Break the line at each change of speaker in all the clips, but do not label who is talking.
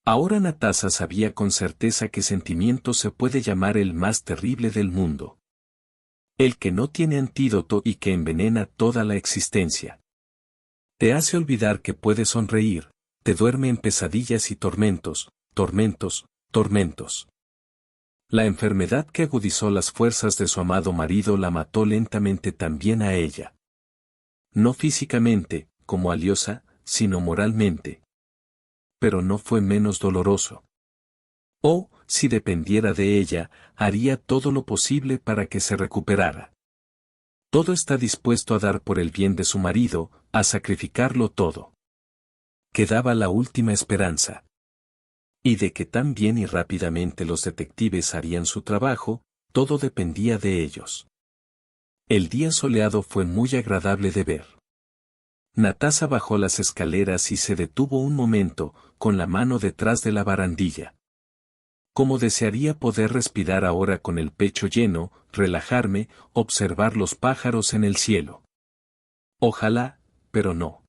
Ahora Natasa sabía con certeza qué sentimiento se puede llamar el más terrible del mundo. El que no tiene antídoto y que envenena toda la existencia. Te hace olvidar que puedes sonreír, te duerme en pesadillas y tormentos, tormentos, tormentos. La enfermedad que agudizó las fuerzas de su amado marido la mató lentamente también a ella. No físicamente, como Alyosha, sino moralmente. Pero no fue menos doloroso. Oh, si dependiera de ella, haría todo lo posible para que se recuperara. Todo está dispuesto a dar por el bien de su marido, a sacrificarlo todo. Quedaba la última esperanza. Y de que tan bien y rápidamente los detectives harían su trabajo, todo dependía de ellos. El día soleado fue muy agradable de ver. Natasa bajó las escaleras y se detuvo un momento, con la mano detrás de la barandilla. Como desearía poder respirar ahora con el pecho lleno, relajarme, observar los pájaros en el cielo. Ojalá, pero no.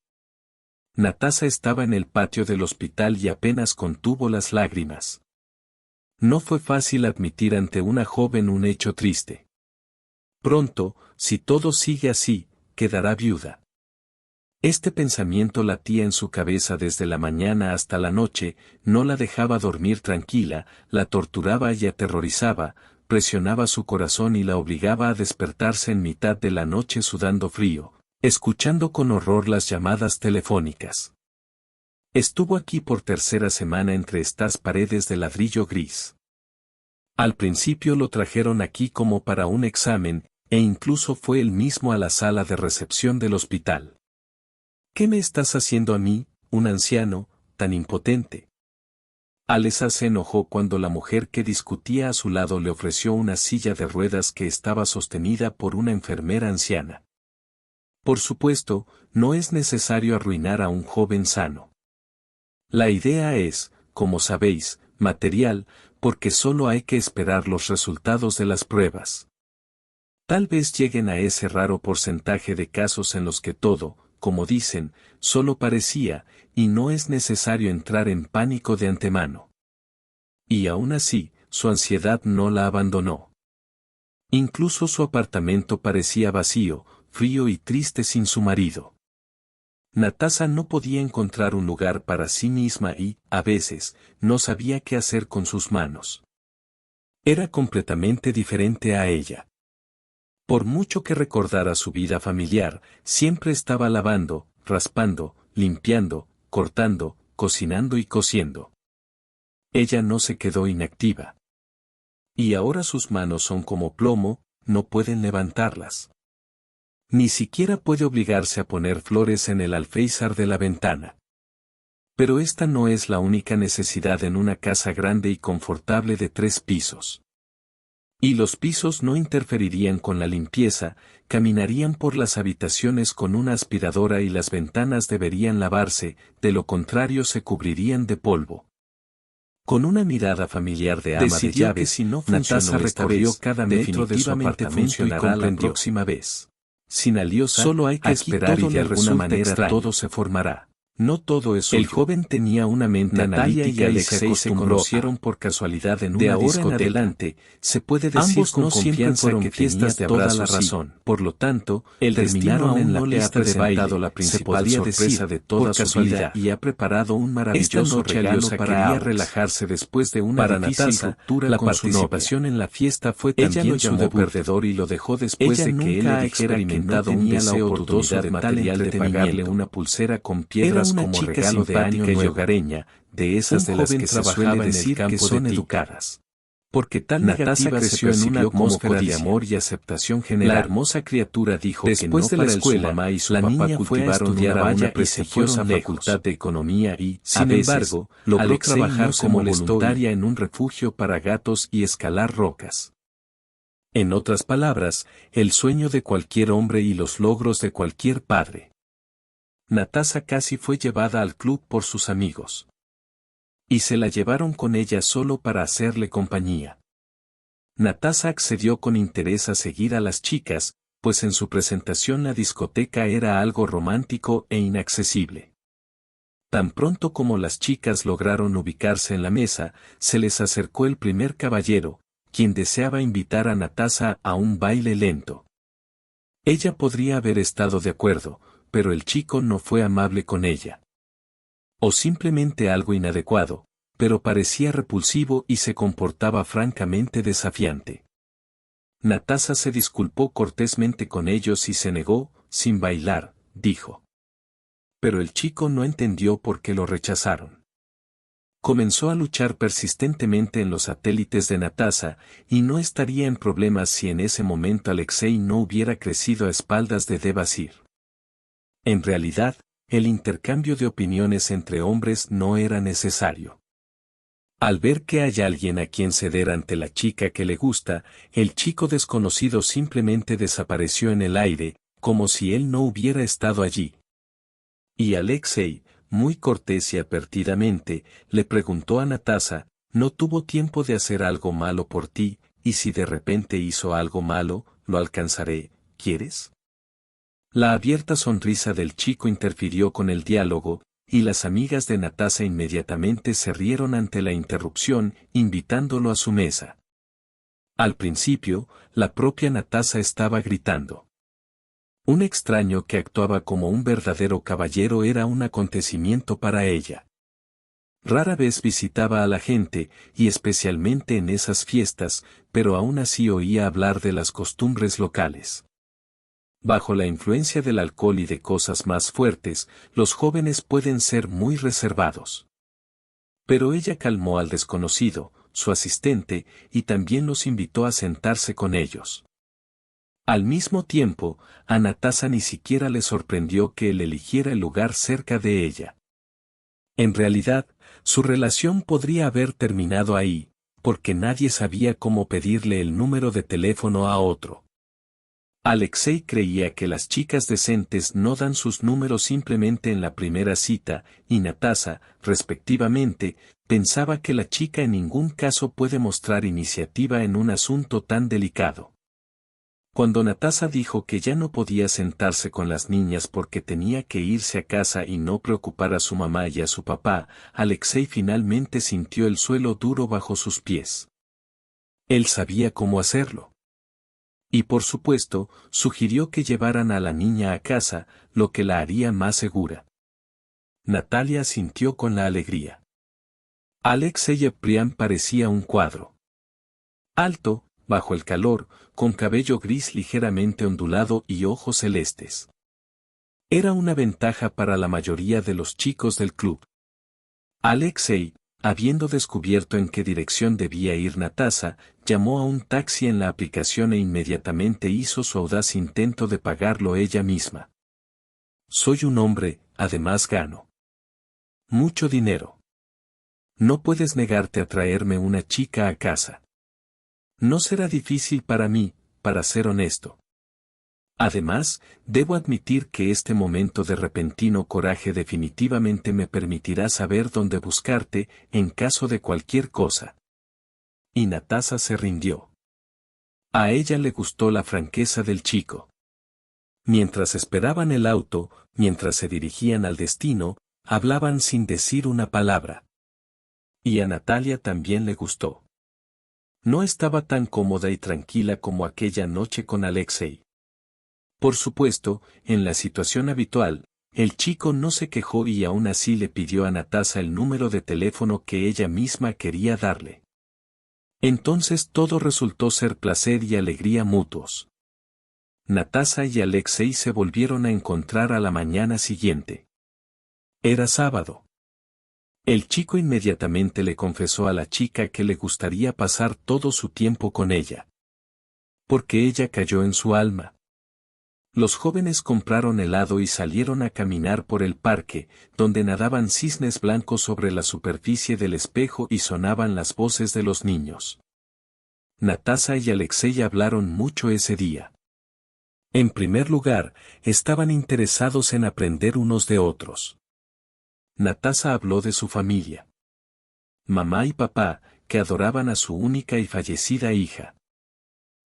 Natasa estaba en el patio del hospital y apenas contuvo las lágrimas. No fue fácil admitir ante una joven un hecho triste. Pronto, si todo sigue así, quedará viuda. Este pensamiento latía en su cabeza desde la mañana hasta la noche, no la dejaba dormir tranquila, la torturaba y aterrorizaba, presionaba su corazón y la obligaba a despertarse en mitad de la noche sudando frío, escuchando con horror las llamadas telefónicas. Estuvo aquí por tercera semana entre estas paredes de ladrillo gris. Al principio lo trajeron aquí como para un examen, e incluso fue él mismo a la sala de recepción del hospital. ¿Qué me estás haciendo a mí, un anciano, tan impotente? Alyosha se enojó cuando la mujer que discutía a su lado le ofreció una silla de ruedas que estaba sostenida por una enfermera anciana. Por supuesto, no es necesario arruinar a un joven sano. La idea es, como sabéis, material, porque solo hay que esperar los resultados de las pruebas. Tal vez lleguen a ese raro porcentaje de casos en los que todo, como dicen, solo parecía, y no es necesario entrar en pánico de antemano. Y aún así, su ansiedad no la abandonó. Incluso su apartamento parecía vacío, frío y triste sin su marido. Natasa no podía encontrar un lugar para sí misma y, a veces, no sabía qué hacer con sus manos. Era completamente diferente a ella. Por mucho que recordara su vida familiar, siempre estaba lavando, raspando, limpiando, cortando, cocinando y cosiendo. Ella no se quedó inactiva. Y ahora sus manos son como plomo, no pueden levantarlas. Ni siquiera puede obligarse a poner flores en el alféizar de la ventana. Pero esta no es la única necesidad en una casa grande y confortable de 3 pisos. Y los pisos no interferirían con la limpieza, caminarían por las habitaciones con una aspiradora y las ventanas deberían lavarse, de lo contrario se cubrirían de polvo. Con una mirada familiar de ama de llaves,
si no
Natasa recorrió cada metro de su
definitivamente
apartamento y
funcionará la
comprendió.
próxima vez.
Sin Alyosha,
Solo hay que
aquí
esperar
todo
y de
le
alguna
resulta
manera
extraño.
todo se formará.
No todo es suyo.
El joven tenía una mente
Natalia
analítica
y
y
Alexei
se
conocieron
conocieron
por casualidad en
de
una
ahora en
discoteca.
adelante,
Se puede decir
ambos
con
no siempre
confianza
fueron
que
fiestas
tenía
de
toda
abrazos
la
y,
razón. Por lo tanto,
el destino
terminaron
aún
en la
no le ha
pista de
presentado
baile,
la
se
principal
podía
sorpresa
decir,
de toda
por
su
casualidad,
vida.
y ha preparado un
Esta
maravilloso
noche
regalo
Alyosha
para
quería
Alex.
relajarse después de una
Para
difícil
Natasa,
ruptura
la
con su novia.
participación en la fiesta fue
Ella
también
lo
su
llamó
debut.
perdedor y lo dejó después
Ella
de que él
nunca
le
ha
dijera que no
experimentado un
tenía la
deseo
oportunidad
dudoso de tal
material de pagarle
entretenimiento.
una pulsera con
Era
piedras
una
como
chica
regalo de año
simpática y
nuevo.
hogareña, de esas
Un
de las
joven
que se suele
trabajaba en el
decir que
campo
son
de
educadas.
Porque tal
Natasa
negativa se
creció en una
percibió como
atmósfera de
codicia.
amor y aceptación
La
general.
hermosa criatura dijo
Después
que
de
no
la
para
escuela,
él, su mamá y su
la
papá
niña fue a
cultivaron
estudiar a una
valla y se
prestigiosa
fueron lejos.
facultad de economía y,
Sin
a veces,
embargo, logró
Alexei
trabajar
no se
como
molestó
voluntaria
en un refugio para gatos y escalar rocas. En otras palabras, el sueño de cualquier hombre y los logros de cualquier padre. Natasa casi fue llevada al club por sus amigos. Y se la llevaron con ella solo para hacerle compañía. Natasa accedió con interés a seguir a las chicas, pues en su presentación la discoteca era algo romántico e inaccesible. Tan pronto como las chicas lograron ubicarse en la mesa, se les acercó el primer caballero, quien deseaba invitar a Natasa a un baile lento. Ella podría haber estado de acuerdo, pero el chico no fue amable con ella. O simplemente algo inadecuado, pero parecía repulsivo y se comportaba francamente desafiante. Natasa se disculpó cortésmente con ellos y se negó, sin bailar, dijo. Pero el chico no entendió por qué lo rechazaron. Comenzó a luchar persistentemente en los satélites de Natasa, y no estaría en problemas si en ese momento Alexei no hubiera crecido a espaldas de Devasir. En realidad, el intercambio de opiniones entre hombres no era necesario. Al ver que hay alguien a quien ceder ante la chica que le gusta, el chico desconocido simplemente desapareció en el aire, como si él no hubiera estado allí. Y Alexei, muy cortés y apertidamente, le preguntó a Natasa, ¿no tuvo tiempo de hacer algo malo por ti, y si de repente hizo algo malo, lo alcanzaré, ¿quieres? La abierta sonrisa del chico interfirió con el diálogo, y las amigas de Natasa inmediatamente se rieron ante la interrupción, invitándolo a su mesa. Al principio, la propia Natasa estaba gritando. Un extraño que actuaba como un verdadero caballero era un acontecimiento para ella. Rara vez visitaba a la gente, y especialmente en esas fiestas, pero aún así oía hablar de las costumbres locales. Bajo la influencia del alcohol y de cosas más fuertes, los jóvenes pueden ser muy reservados. Pero ella calmó al desconocido, su asistente, y también los invitó a sentarse con ellos. Al mismo tiempo, a Natasa ni siquiera le sorprendió que él eligiera el lugar cerca de ella. En realidad, su relación podría haber terminado ahí, porque nadie sabía cómo pedirle el número de teléfono a otro. Alexei creía que las chicas decentes no dan sus números simplemente en la primera cita, y Natasa, respectivamente, pensaba que la chica en ningún caso puede mostrar iniciativa en un asunto tan delicado. Cuando Natasa dijo que ya no podía sentarse con las niñas porque tenía que irse a casa y no preocupar a su mamá y a su papá, Alexei finalmente sintió el suelo duro bajo sus pies. Él sabía cómo hacerlo. Y por supuesto, sugirió que llevaran a la niña a casa, lo que la haría más segura. Natalia asintió con la alegría. Alexei Yeprian parecía un cuadro. Alto, bajo el calor, con cabello gris ligeramente ondulado y ojos celestes. Era una ventaja para la mayoría de los chicos del club. Alexei, habiendo descubierto en qué dirección debía ir Natasa, llamó a un taxi en la aplicación e inmediatamente hizo su audaz intento de pagarlo ella misma. Soy un hombre, además gano mucho dinero. No puedes negarte a traerme una chica a casa. No será difícil para mí, para ser honesto. Además, debo admitir que este momento de repentino coraje definitivamente me permitirá saber dónde buscarte, en caso de cualquier cosa. Y Natasa se rindió. A ella le gustó la franqueza del chico. Mientras esperaban el auto, mientras se dirigían al destino, hablaban sin decir una palabra. Y a Natalia también le gustó. No estaba tan cómoda y tranquila como aquella noche con Alexei. Por supuesto, en la situación habitual, el chico no se quejó y aún así le pidió a Natasa el número de teléfono que ella misma quería darle. Entonces todo resultó ser placer y alegría mutuos. Natasa y Alexei se volvieron a encontrar a la mañana siguiente. Era sábado. El chico inmediatamente le confesó a la chica que le gustaría pasar todo su tiempo con ella. Porque ella cayó en su alma. Los jóvenes compraron helado y salieron a caminar por el parque, donde nadaban cisnes blancos sobre la superficie del espejo y sonaban las voces de los niños. Natasa y Alexei hablaron mucho ese día. En primer lugar, estaban interesados en aprender unos de otros. Natasa habló de su familia. Mamá y papá, que adoraban a su única y fallecida hija.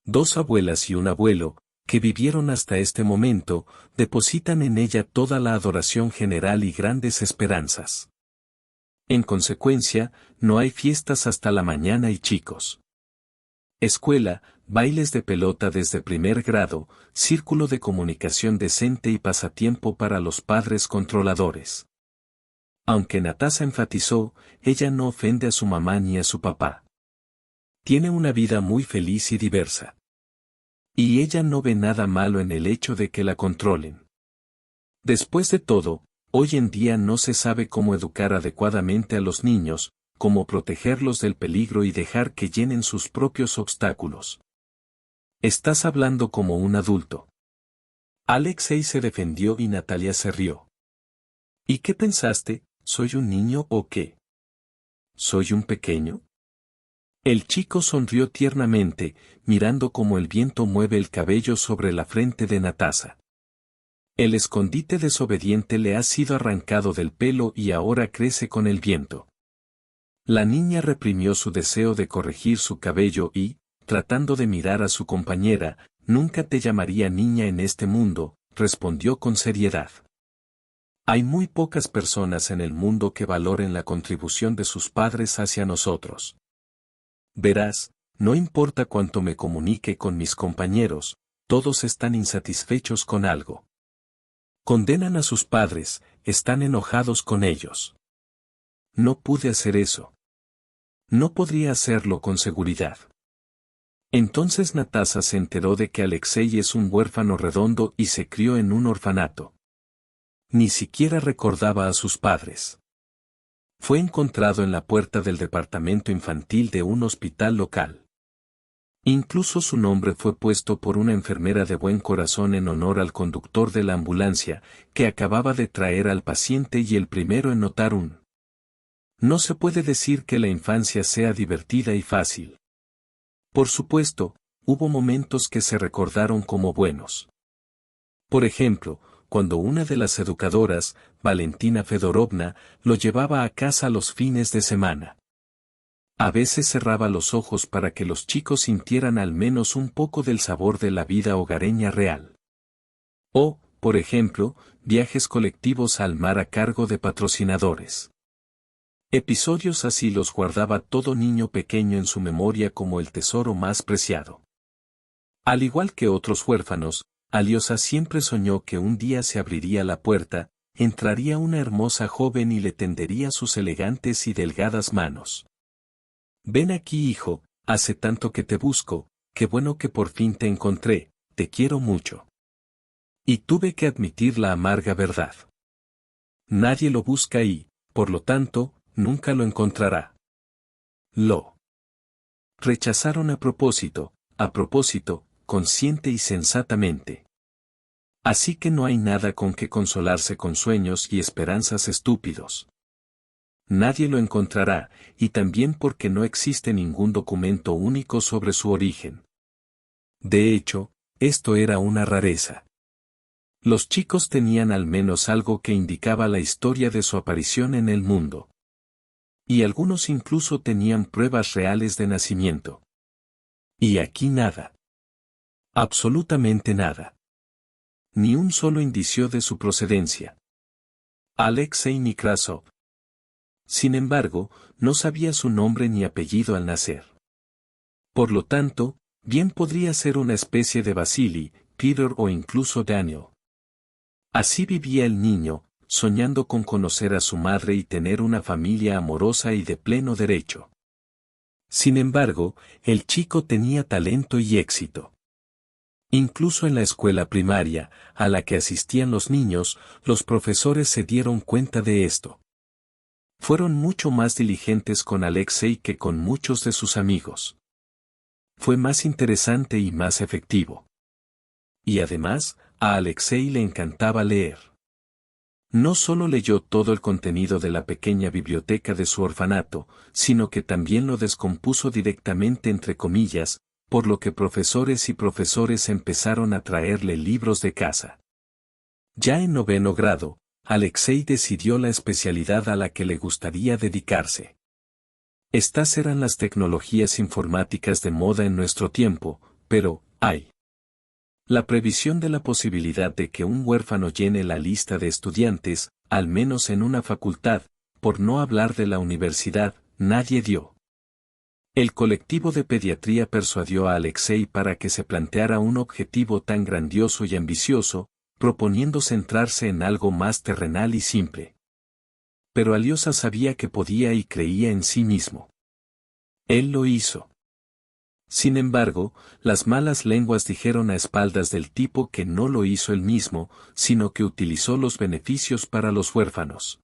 2 abuelas y un abuelo, que vivieron hasta este momento, depositan en ella toda la adoración general y grandes esperanzas. En consecuencia, no hay fiestas hasta la mañana y chicos. Escuela, bailes de pelota desde primer grado, círculo de comunicación decente y pasatiempo para los padres controladores. Aunque Natasha enfatizó, ella no ofende a su mamá ni a su papá. Tiene una vida muy feliz y diversa. Y ella no ve nada malo en el hecho de que la controlen. Después de todo, hoy en día no se sabe cómo educar adecuadamente a los niños, cómo protegerlos del peligro y dejar que llenen sus propios obstáculos. Estás hablando como un adulto. Alexei se defendió y Natalia se rió. ¿Y qué pensaste? ¿Soy un niño o qué? ¿Soy un pequeño? El chico sonrió tiernamente, mirando cómo el viento mueve el cabello sobre la frente de Natasha. El escondite desobediente le ha sido arrancado del pelo y ahora crece con el viento. La niña reprimió su deseo de corregir su cabello y, tratando de mirar a su compañera, nunca te llamaría niña en este mundo, respondió con seriedad. Hay muy pocas personas en el mundo que valoren la contribución de sus padres hacia nosotros. Verás, no importa cuánto me comunique con mis compañeros, todos están insatisfechos con algo. Condenan a sus padres, están enojados con ellos. No pude hacer eso. No podría hacerlo con seguridad. Entonces Natasha se enteró de que Alexei es un huérfano redondo y se crió en un orfanato. Ni siquiera recordaba a sus padres. Fue encontrado en la puerta del departamento infantil de un hospital local. Incluso su nombre fue puesto por una enfermera de buen corazón en honor al conductor de la ambulancia, que acababa de traer al paciente y el primero en notar un. No se puede decir que la infancia sea divertida y fácil. Por supuesto, hubo momentos que se recordaron como buenos. Por ejemplo, cuando una de las educadoras, Valentina Fedorovna, lo llevaba a casa los fines de semana. A veces cerraba los ojos para que los chicos sintieran al menos un poco del sabor de la vida hogareña real. O, por ejemplo, viajes colectivos al mar a cargo de patrocinadores. Episodios así los guardaba todo niño pequeño en su memoria como el tesoro más preciado. Al igual que otros huérfanos, Alyosha siempre soñó que un día se abriría la puerta, entraría una hermosa joven y le tendería sus elegantes y delgadas manos. Ven aquí, hijo, hace tanto que te busco, qué bueno que por fin te encontré, te quiero mucho. Y tuve que admitir la amarga verdad. Nadie lo busca y, por lo tanto, nunca lo encontrará. Lo rechazaron a propósito, consciente y sensatamente. Así que no hay nada con que consolarse con sueños y esperanzas estúpidos. Nadie lo encontrará, y también porque no existe ningún documento único sobre su origen. De hecho, esto era una rareza. Los chicos tenían al menos algo que indicaba la historia de su aparición en el mundo. Y algunos incluso tenían pruebas reales de nacimiento. Y aquí nada. Absolutamente nada. Ni un solo indicio de su procedencia. Alexei Nekrasov. Sin embargo, no sabía su nombre ni apellido al nacer. Por lo tanto, bien podría ser una especie de Vasily, Peter o incluso Daniel. Así vivía el niño, soñando con conocer a su madre y tener una familia amorosa y de pleno derecho. Sin embargo, el chico tenía talento y éxito. Incluso en la escuela primaria, a la que asistían los niños, los profesores se dieron cuenta de esto. Fueron mucho más diligentes con Alexei que con muchos de sus amigos. Fue más interesante y más efectivo. Y además, a Alexei le encantaba leer. No solo leyó todo el contenido de la pequeña biblioteca de su orfanato, sino que también lo descompuso directamente entre comillas, por lo que profesores y profesores empezaron a traerle libros de casa. Ya en 9º grado, Alexei decidió la especialidad a la que le gustaría dedicarse. Estas eran las tecnologías informáticas de moda en nuestro tiempo, pero, ¡ay! La previsión de la posibilidad de que un huérfano llene la lista de estudiantes, al menos en una facultad, por no hablar de la universidad, nadie dio. El colectivo de pediatría persuadió a Alexei para que se planteara un objetivo tan grandioso y ambicioso, proponiendo centrarse en algo más terrenal y simple. Pero Alyosha sabía que podía y creía en sí mismo. Él lo hizo. Sin embargo, las malas lenguas dijeron a espaldas del tipo que no lo hizo él mismo, sino que utilizó los beneficios para los huérfanos.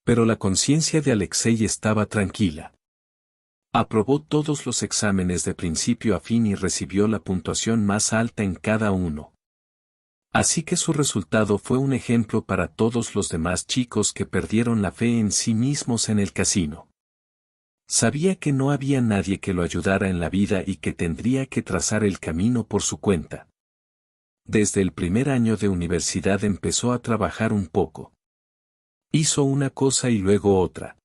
Pero la conciencia de Alexei estaba tranquila. Aprobó todos los exámenes de principio a fin y recibió la puntuación más alta en cada uno. Así que su resultado fue un ejemplo para todos los demás chicos que perdieron la fe en sí mismos en el casino. Sabía que no había nadie que lo ayudara en la vida y que tendría que trazar el camino por su cuenta. Desde el primer año de universidad empezó a trabajar un poco. Hizo una cosa y luego otra.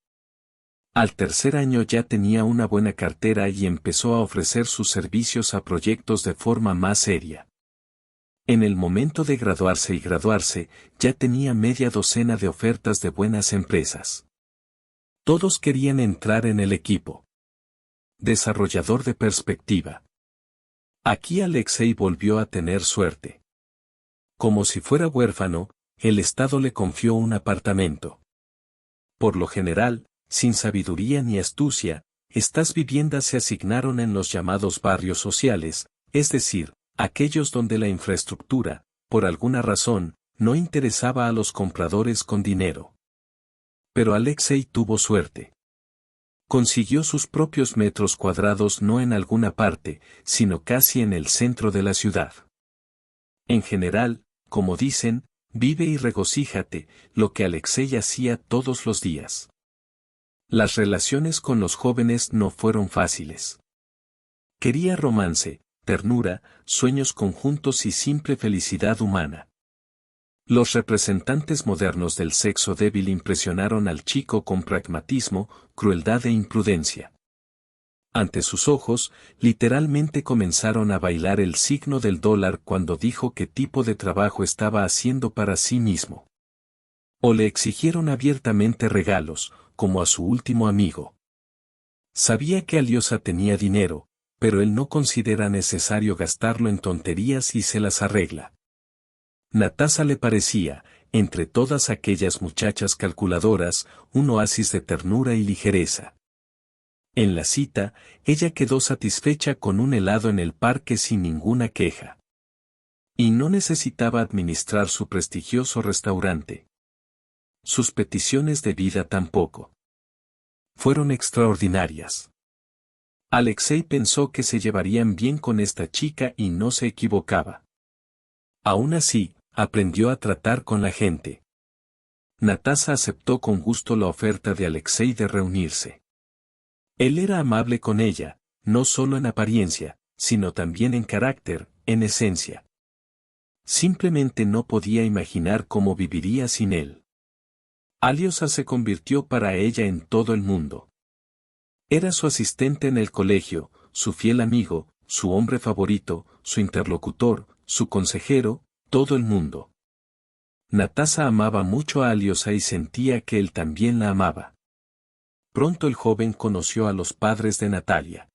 Al tercer año ya tenía una buena cartera y empezó a ofrecer sus servicios a proyectos de forma más seria. En el momento de graduarse, ya tenía media docena de ofertas de buenas empresas. Todos querían entrar en el equipo. Desarrollador de perspectiva. Aquí Alexei volvió a tener suerte. Como si fuera huérfano, el Estado le confió un apartamento. Por lo general, sin sabiduría ni astucia, estas viviendas se asignaron en los llamados barrios sociales, es decir, aquellos donde la infraestructura, por alguna razón, no interesaba a los compradores con dinero. Pero Alexei tuvo suerte. Consiguió sus propios metros cuadrados no en alguna parte, sino casi en el centro de la ciudad. En general, como dicen, vive y regocíjate, lo que Alexei hacía todos los días. Las relaciones con los jóvenes no fueron fáciles. Quería romance, ternura, sueños conjuntos y simple felicidad humana. Los representantes modernos del sexo débil impresionaron al chico con pragmatismo, crueldad e imprudencia. Ante sus ojos, literalmente comenzaron a bailar el signo del dólar cuando dijo qué tipo de trabajo estaba haciendo para sí mismo. O le exigieron abiertamente regalos, como a su último amigo. Sabía que Alyosha tenía dinero, pero él no considera necesario gastarlo en tonterías y se las arregla. Natasha le parecía, entre todas aquellas muchachas calculadoras, un oasis de ternura y ligereza. En la cita, ella quedó satisfecha con un helado en el parque sin ninguna queja. Y no necesitaba administrar su prestigioso restaurante. Sus peticiones de vida tampoco. Fueron extraordinarias. Alexei pensó que se llevarían bien con esta chica y no se equivocaba. Aún así, aprendió a tratar con la gente. Natasha aceptó con gusto la oferta de Alexei de reunirse. Él era amable con ella, no solo en apariencia, sino también en carácter, en esencia. Simplemente no podía imaginar cómo viviría sin él. Alyosha se convirtió para ella en todo el mundo. Era su asistente en el colegio, su fiel amigo, su hombre favorito, su interlocutor, su consejero, todo el mundo. Natasha amaba mucho a Alyosha y sentía que él también la amaba. Pronto el joven conoció a los padres de Natalia.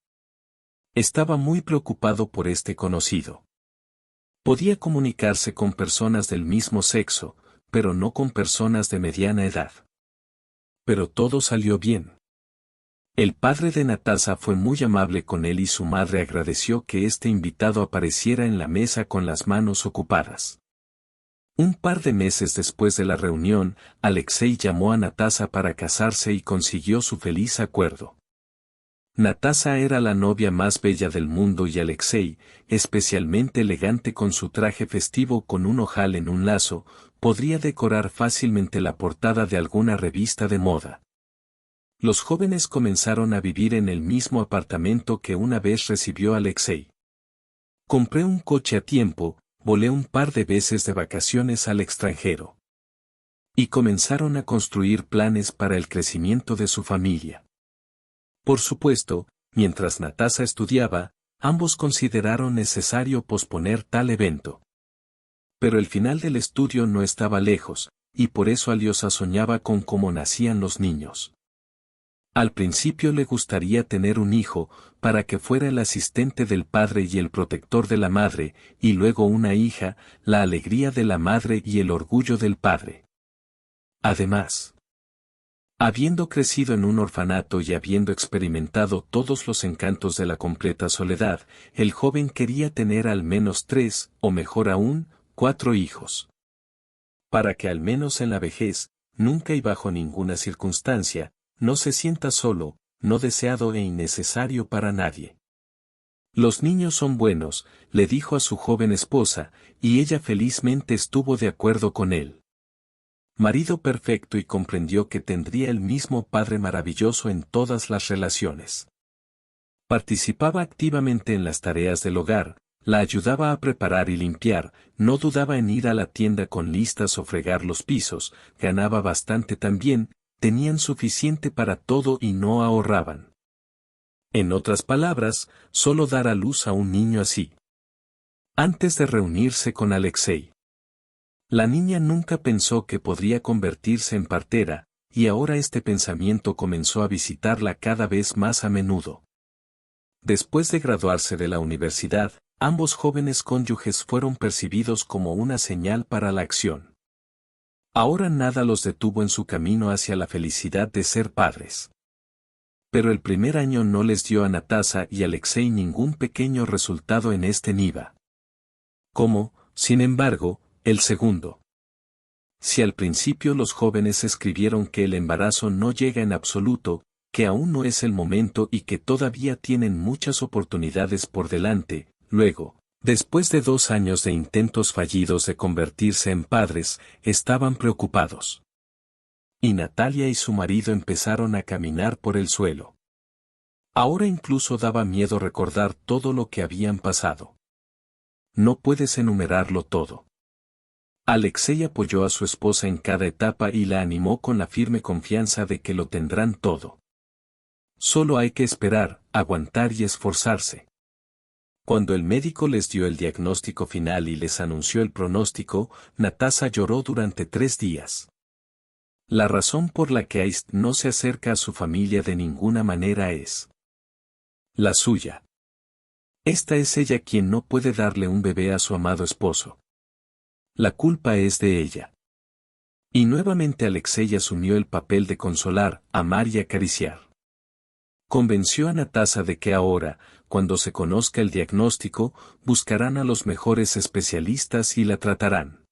Estaba muy preocupado por este conocido. Podía comunicarse con personas del mismo sexo, pero no con personas de mediana edad. Pero todo salió bien. El padre de Natasha fue muy amable con él y su madre agradeció que este invitado apareciera en la mesa con las manos ocupadas. Un par de meses después de la reunión, Alexei llamó a Natasha para casarse y consiguió su feliz acuerdo. Natasha era la novia más bella del mundo y Alexei, especialmente elegante con su traje festivo con un ojal en un lazo, podría decorar fácilmente la portada de alguna revista de moda. Los jóvenes comenzaron a vivir en el mismo apartamento que una vez recibió Alexei. Compré un coche a tiempo, volé un par de veces de vacaciones al extranjero. Y comenzaron a construir planes para el crecimiento de su familia. Por supuesto, mientras Natasha estudiaba, ambos consideraron necesario posponer tal evento. Pero el final del estudio no estaba lejos, y por eso Alyosha soñaba con cómo nacían los niños. Al principio le gustaría tener un hijo, para que fuera el asistente del padre y el protector de la madre, y luego una hija, la alegría de la madre y el orgullo del padre. Además, habiendo crecido en un orfanato y habiendo experimentado todos los encantos de la completa soledad, el joven quería tener al menos 3, o mejor aún, 4 hijos. Para que al menos en la vejez, nunca y bajo ninguna circunstancia, no se sienta solo, no deseado e innecesario para nadie. Los niños son buenos, le dijo a su joven esposa, y ella felizmente estuvo de acuerdo con él. Marido perfecto, y comprendió que tendría el mismo padre maravilloso en todas las relaciones. Participaba activamente en las tareas del hogar, la ayudaba a preparar y limpiar, no dudaba en ir a la tienda con listas o fregar los pisos, ganaba bastante también, tenían suficiente para todo y no ahorraban. En otras palabras, solo dar a luz a un niño así. Antes de reunirse con Alexei, la niña nunca pensó que podría convertirse en partera, y ahora este pensamiento comenzó a visitarla cada vez más a menudo. Después de graduarse de la universidad, ambos jóvenes cónyuges fueron percibidos como una señal para la acción. Ahora nada los detuvo en su camino hacia la felicidad de ser padres. Pero el primer año no les dio a Natasha y Alexei ningún pequeño resultado en este niva. Como, sin embargo, el segundo. Si al principio los jóvenes escribieron que el embarazo no llega en absoluto, que aún no es el momento y que todavía tienen muchas oportunidades por delante, luego, después de 2 años de intentos fallidos de convertirse en padres, estaban preocupados. Y Natalia y su marido empezaron a caminar por el suelo. Ahora incluso daba miedo recordar todo lo que habían pasado. No puedes enumerarlo todo. Alexei apoyó a su esposa en cada etapa y la animó con la firme confianza de que lo tendrán todo. Solo hay que esperar, aguantar y esforzarse. Cuando el médico les dio el diagnóstico final y les anunció el pronóstico, Natasha lloró durante 3 días. La razón por la que Aist no se acerca a su familia de ninguna manera es la suya. Esta es ella quien no puede darle un bebé a su amado esposo. La culpa es de ella. Y nuevamente Alexei asumió el papel de consolar, amar y acariciar. Convenció a Natasha de que ahora, cuando se conozca el diagnóstico, buscarán a los mejores especialistas y la tratarán.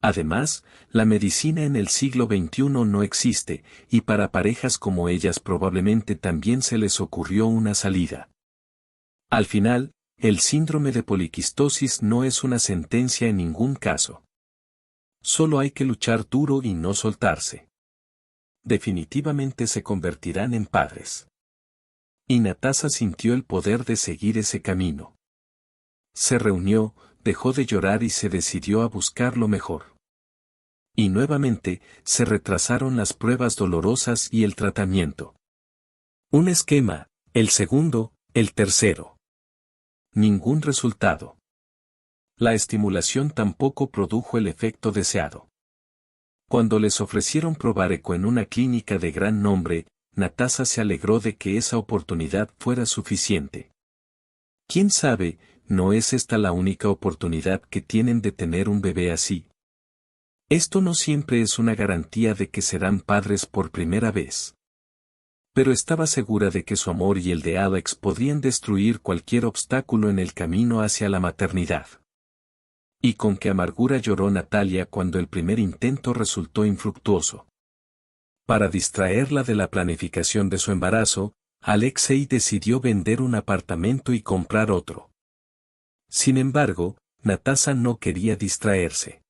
Además, la medicina en el siglo XXI no existe, y para parejas como ellas probablemente también se les ocurrió una salida. Al final, el síndrome de poliquistosis no es una sentencia en ningún caso. Solo hay que luchar duro y no soltarse. Definitivamente se convertirán en padres. Y Natasha sintió el poder de seguir ese camino. Se reunió, dejó de llorar y se decidió a buscar lo mejor. Y nuevamente, se retrasaron las pruebas dolorosas y el tratamiento. Un esquema, el segundo, el tercero. Ningún resultado. La estimulación tampoco produjo el efecto deseado. Cuando les ofrecieron probar eco en una clínica de gran nombre, Natasha se alegró de que esa oportunidad fuera suficiente. ¿Quién sabe, no es esta la única oportunidad que tienen de tener un bebé así? Esto no siempre es una garantía de que serán padres por primera vez. Pero estaba segura de que su amor y el de Alex podrían destruir cualquier obstáculo en el camino hacia la maternidad. Y con qué amargura lloró Natalia cuando el primer intento resultó infructuoso. Para distraerla de la planificación de su embarazo, Alexei decidió vender un apartamento y comprar otro. Sin embargo, Natasha no quería distraerse.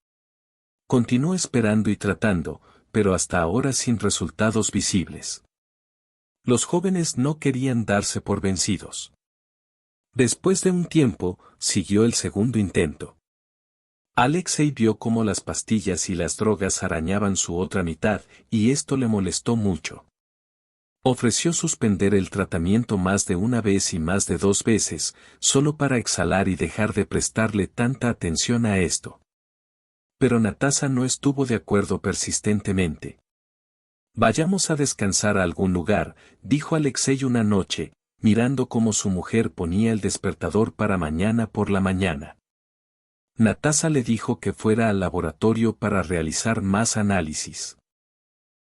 Continuó esperando y tratando, pero hasta ahora sin resultados visibles. Los jóvenes no querían darse por vencidos. Después de un tiempo, siguió el segundo intento. Alexei vio cómo las pastillas y las drogas arañaban su otra mitad, y esto le molestó mucho. Ofreció suspender el tratamiento más de una vez y más de 2 veces, solo para exhalar y dejar de prestarle tanta atención a esto. Pero Natasa no estuvo de acuerdo persistentemente. Vayamos a descansar a algún lugar, dijo Alexei una noche, mirando cómo su mujer ponía el despertador para mañana por la mañana. Natasa le dijo que fuera al laboratorio para realizar más análisis.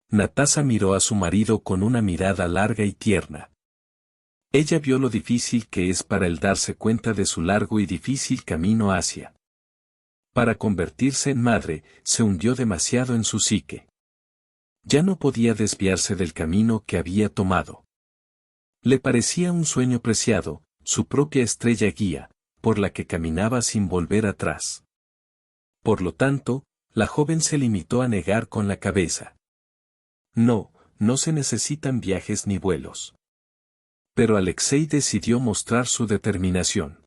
Natasa miró a su marido con una mirada larga y tierna. Ella vio lo difícil que es para él darse cuenta de su largo y difícil camino hacia. Para convertirse en madre, se hundió demasiado en su psique. Ya no podía desviarse del camino que había tomado. Le parecía un sueño preciado, su propia estrella guía, por la que caminaba sin volver atrás. Por lo tanto, la joven se limitó a negar con la cabeza. No, no se necesitan viajes ni vuelos. Pero Alexei decidió mostrar su determinación.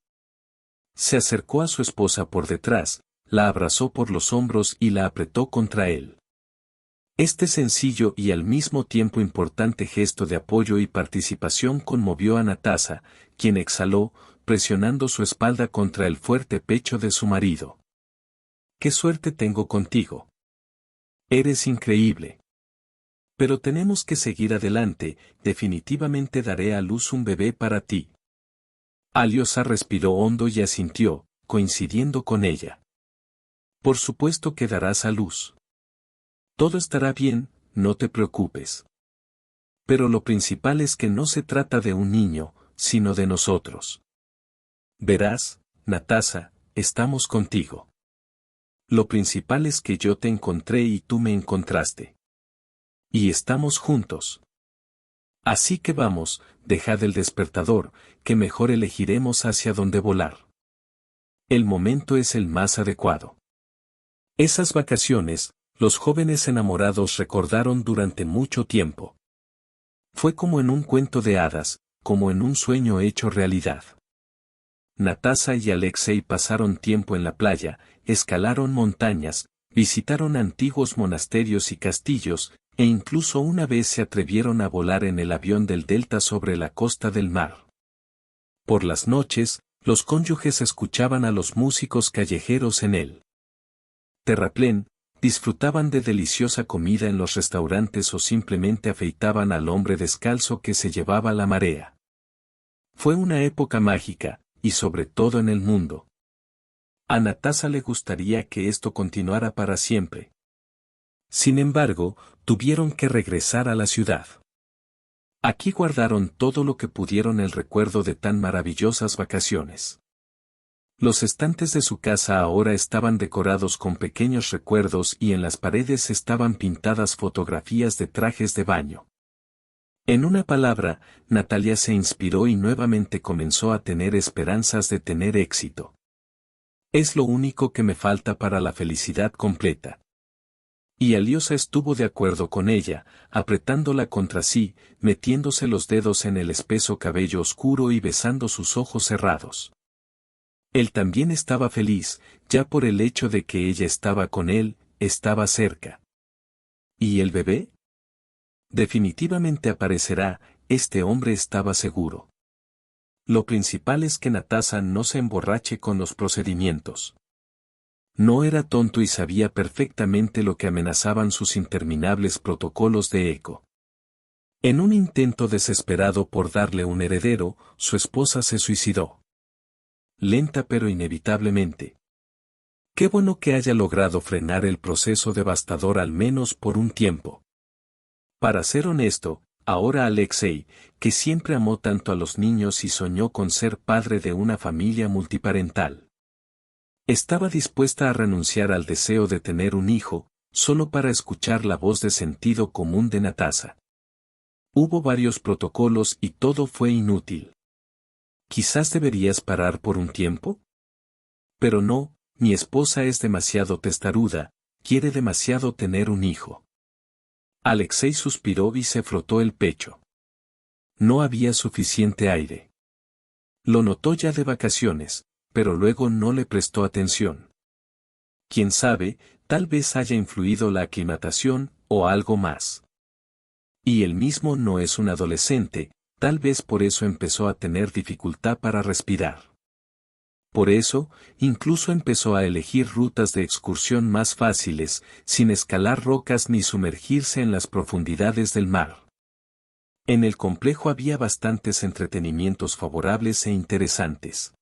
Se acercó a su esposa por detrás, la abrazó por los hombros y la apretó contra él. Este sencillo y al mismo tiempo importante gesto de apoyo y participación conmovió a Natasa, quien exhaló, presionando su espalda contra el fuerte pecho de su marido. ¡Qué suerte tengo contigo! Eres increíble. Pero tenemos que seguir adelante, definitivamente daré a luz un bebé para ti. Aliosa respiró hondo y asintió, coincidiendo con ella. Por supuesto que darás a luz. Todo estará bien, no te preocupes. Pero lo principal es que no se trata de un niño, sino de nosotros. Verás, Natasa, estamos contigo. Lo principal es que yo te encontré y tú me encontraste. Y estamos juntos. Así que vamos, dejad el despertador, que mejor elegiremos hacia dónde volar. El momento es el más adecuado. Esas vacaciones, los jóvenes enamorados recordaron durante mucho tiempo. Fue como en un cuento de hadas, como en un sueño hecho realidad. Natasa y Alexei pasaron tiempo en la playa, escalaron montañas, visitaron antiguos monasterios y castillos, e incluso una vez se atrevieron a volar en el avión del Delta sobre la costa del mar. Por las noches, los cónyuges escuchaban a los músicos callejeros en el terraplén, disfrutaban de deliciosa comida en los restaurantes o simplemente afeitaban al hombre descalzo que se llevaba la marea. Fue una época mágica, y sobre todo en el mundo. A Natasa le gustaría que esto continuara para siempre. Sin embargo, tuvieron que regresar a la ciudad. Aquí guardaron todo lo que pudieron el recuerdo de tan maravillosas vacaciones. Los estantes de su casa ahora estaban decorados con pequeños recuerdos y en las paredes estaban pintadas fotografías de trajes de baño. En una palabra, Natalia se inspiró y nuevamente comenzó a tener esperanzas de tener éxito. Es lo único que me falta para la felicidad completa. Y Aliosa estuvo de acuerdo con ella, apretándola contra sí, metiéndose los dedos en el espeso cabello oscuro y besando sus ojos cerrados. Él también estaba feliz, ya por el hecho de que ella estaba con él, estaba cerca. ¿Y el bebé? Definitivamente aparecerá, este hombre estaba seguro. Lo principal es que Natasa no se emborrache con los procedimientos. No era tonto y sabía perfectamente lo que amenazaban sus interminables protocolos de eco. En un intento desesperado por darle un heredero, su esposa se suicidó. Lenta pero inevitablemente. Qué bueno que haya logrado frenar el proceso devastador al menos por un tiempo. Para ser honesto, ahora Alexei, que siempre amó tanto a los niños y soñó con ser padre de una familia multiparental, estaba dispuesta a renunciar al deseo de tener un hijo, solo para escuchar la voz de sentido común de Natasa. Hubo varios protocolos y todo fue inútil. ¿Quizás deberías parar por un tiempo? Pero no, mi esposa es demasiado testaruda, quiere demasiado tener un hijo. Alexei suspiró y se frotó el pecho. No había suficiente aire. Lo notó ya de vacaciones, pero luego no le prestó atención. Quién sabe, tal vez haya influido la aclimatación, o algo más. Y él mismo no es un adolescente, tal vez por eso empezó a tener dificultad para respirar. Por eso, incluso empezó a elegir rutas de excursión más fáciles, sin escalar rocas ni sumergirse en las profundidades del mar. En el complejo había bastantes entretenimientos favorables e interesantes.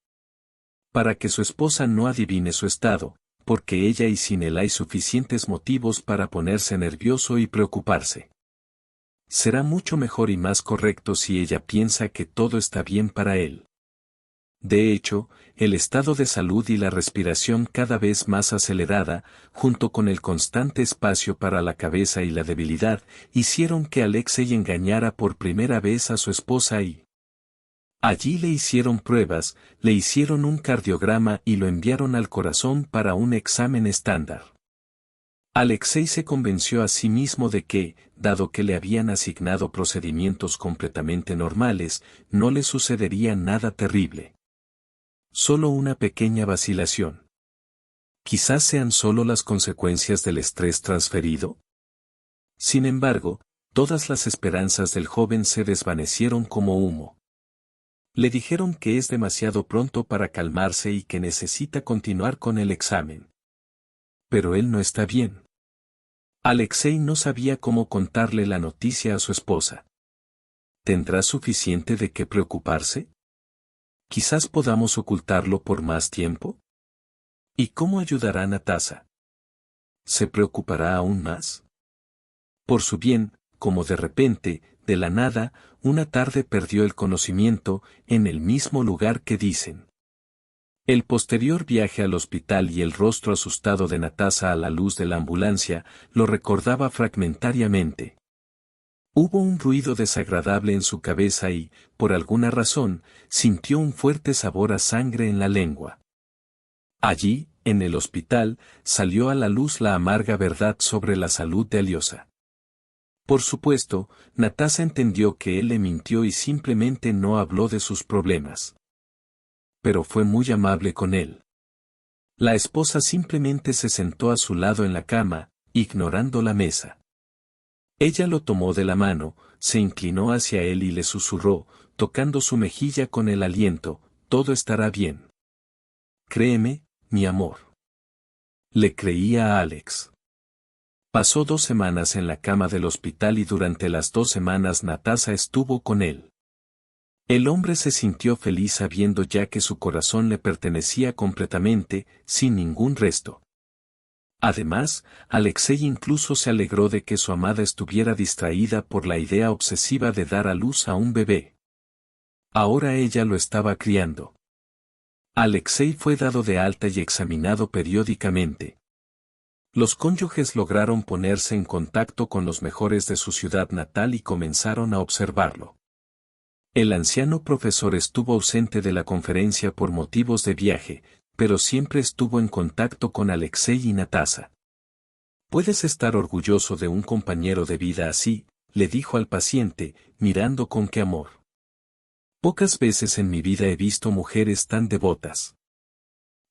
Para que su esposa no adivine su estado, porque ella y sin él hay suficientes motivos para ponerse nervioso y preocuparse. Será mucho mejor y más correcto si ella piensa que todo está bien para él. De hecho, el estado de salud y la respiración cada vez más acelerada, junto con el constante espacio para la cabeza y la debilidad, hicieron que Alexei engañara por primera vez a su esposa y allí le hicieron pruebas, le hicieron un cardiograma y lo enviaron al corazón para un examen estándar. Alexei se convenció a sí mismo de que, dado que le habían asignado procedimientos completamente normales, no le sucedería nada terrible. Solo una pequeña vacilación. Quizás sean solo las consecuencias del estrés transferido. Sin embargo, todas las esperanzas del joven se desvanecieron como humo. Le dijeron que es demasiado pronto para calmarse y que necesita continuar con el examen. Pero él no está bien. Alexei no sabía cómo contarle la noticia a su esposa. ¿Tendrá suficiente de qué preocuparse? Quizás podamos ocultarlo por más tiempo. ¿Y cómo ayudará a Natasha? ¿Se preocupará aún más? Por su bien, como de repente, de la nada, una tarde perdió el conocimiento, en el mismo lugar que dicen. El posterior viaje al hospital y el rostro asustado de Natasha a la luz de la ambulancia, lo recordaba fragmentariamente. Hubo un ruido desagradable en su cabeza y, por alguna razón, sintió un fuerte sabor a sangre en la lengua. Allí, en el hospital, salió a la luz la amarga verdad sobre la salud de Alyosha. Por supuesto, Natasha entendió que él le mintió y simplemente no habló de sus problemas. Pero fue muy amable con él. La esposa simplemente se sentó a su lado en la cama, ignorando la mesa. Ella lo tomó de la mano, se inclinó hacia él y le susurró, tocando su mejilla con el aliento, todo estará bien. Créeme, mi amor. Le creía a Alex. Pasó 2 semanas en la cama del hospital y durante las 2 semanas Natasha estuvo con él. El hombre se sintió feliz sabiendo ya que su corazón le pertenecía completamente, sin ningún resto. Además, Alexei incluso se alegró de que su amada estuviera distraída por la idea obsesiva de dar a luz a un bebé. Ahora ella lo estaba criando. Alexei fue dado de alta y examinado periódicamente. Los cónyuges lograron ponerse en contacto con los mejores de su ciudad natal y comenzaron a observarlo. El anciano profesor estuvo ausente de la conferencia por motivos de viaje, pero siempre estuvo en contacto con Alexei y Natasha. Puedes estar orgulloso de un compañero de vida así, le dijo al paciente, mirando con qué amor. Pocas veces en mi vida he visto mujeres tan devotas.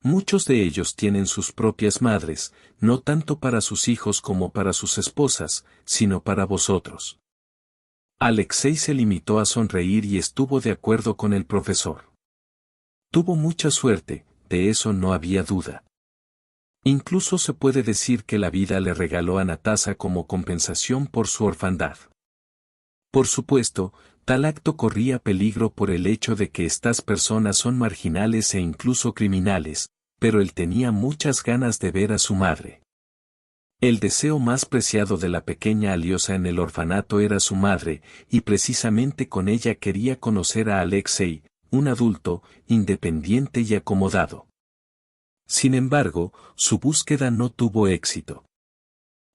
Muchos de ellos tienen sus propias madres, no tanto para sus hijos como para sus esposas, sino para vosotros. Alexei se limitó a sonreír y estuvo de acuerdo con el profesor. Tuvo mucha suerte, de eso no había duda. Incluso se puede decir que la vida le regaló a Natasha como compensación por su orfandad. Por supuesto, tal acto corría peligro por el hecho de que estas personas son marginales e incluso criminales, pero él tenía muchas ganas de ver a su madre. El deseo más preciado de la pequeña Alyosha en el orfanato era su madre, y precisamente con ella quería conocer a Alexei, un adulto, independiente y acomodado. Sin embargo, su búsqueda no tuvo éxito.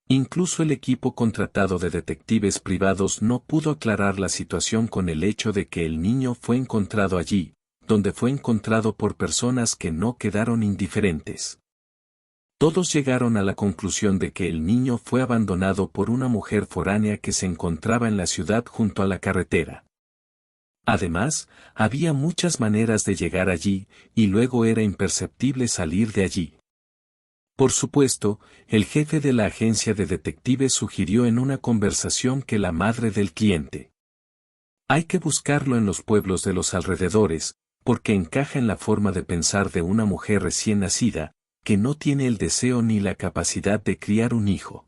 Incluso el equipo contratado de detectives privados no pudo aclarar la situación con el hecho de que el niño fue encontrado allí, donde fue encontrado por personas que no quedaron indiferentes. Todos llegaron a la conclusión de que el niño fue abandonado por una mujer foránea que se encontraba en la ciudad junto a la carretera. Además, había muchas maneras de llegar allí, y luego era imperceptible salir de allí. Por supuesto, el jefe de la agencia de detectives sugirió en una conversación que la madre del cliente. Hay que buscarlo en los pueblos de los alrededores, porque encaja en la forma de pensar de una mujer recién nacida, que no tiene el deseo ni la capacidad de criar un hijo.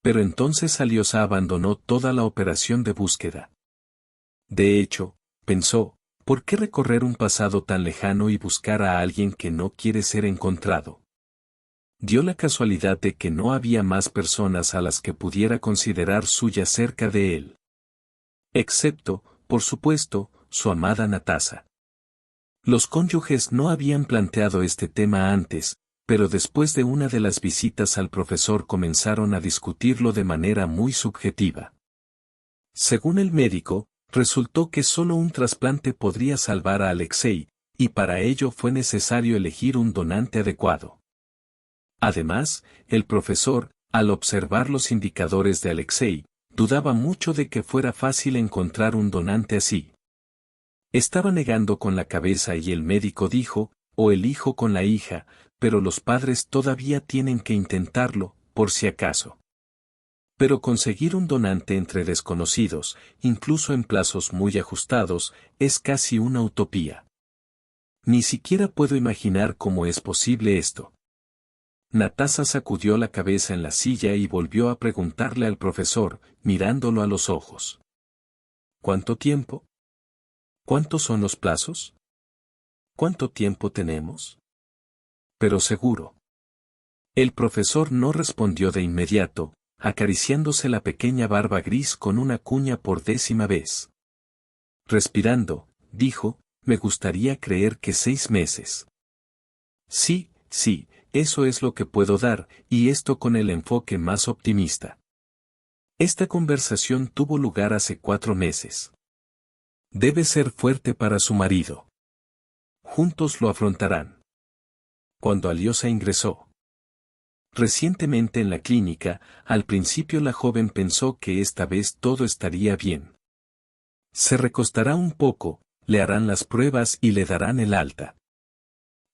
Pero entonces Alyosha abandonó toda la operación de búsqueda. De hecho, pensó, ¿por qué recorrer un pasado tan lejano y buscar a alguien que no quiere ser encontrado? Dio la casualidad de que no había más personas a las que pudiera considerar suya cerca de él. Excepto, por supuesto, su amada Natasha. Los cónyuges no habían planteado este tema antes, pero después de una de las visitas al profesor comenzaron a discutirlo de manera muy subjetiva. Según el médico, resultó que solo un trasplante podría salvar a Alexei, y para ello fue necesario elegir un donante adecuado. Además, el profesor, al observar los indicadores de Alexei, dudaba mucho de que fuera fácil encontrar un donante así. Estaba negando con la cabeza y el médico dijo, o el hijo con la hija, pero los padres todavía tienen que intentarlo, por si acaso. Pero conseguir un donante entre desconocidos, incluso en plazos muy ajustados, es casi una utopía. Ni siquiera puedo imaginar cómo es posible esto. Natasha sacudió la cabeza en la silla y volvió a preguntarle al profesor, mirándolo a los ojos. ¿Cuánto tiempo? ¿Cuántos son los plazos? ¿Cuánto tiempo tenemos? Pero seguro. El profesor no respondió de inmediato, acariciándose la pequeña barba gris con una cuña por 10ª vez. Respirando, dijo, me gustaría creer que 6 meses. Sí, sí, eso es lo que puedo dar, y esto con el enfoque más optimista. Esta conversación tuvo lugar hace 4 meses. Debe ser fuerte para su marido. Juntos lo afrontarán. Cuando Alyosha ingresó recientemente en la clínica, al principio la joven pensó que esta vez todo estaría bien. Se recostará un poco, le harán las pruebas y le darán el alta.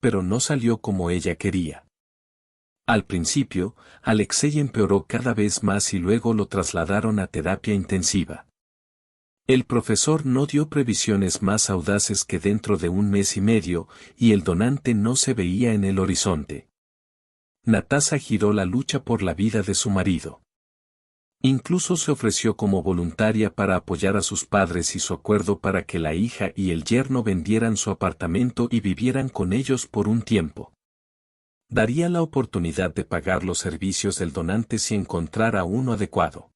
Pero no salió como ella quería. Al principio, Alexei empeoró cada vez más y luego lo trasladaron a terapia intensiva. El profesor no dio previsiones más audaces que dentro de 1 mes y medio, y el donante no se veía en el horizonte. Natasha giró la lucha por la vida de su marido. Incluso se ofreció como voluntaria para apoyar a sus padres y su acuerdo para que la hija y el yerno vendieran su apartamento y vivieran con ellos por un tiempo. Daría la oportunidad de pagar los servicios del donante si encontrara uno adecuado.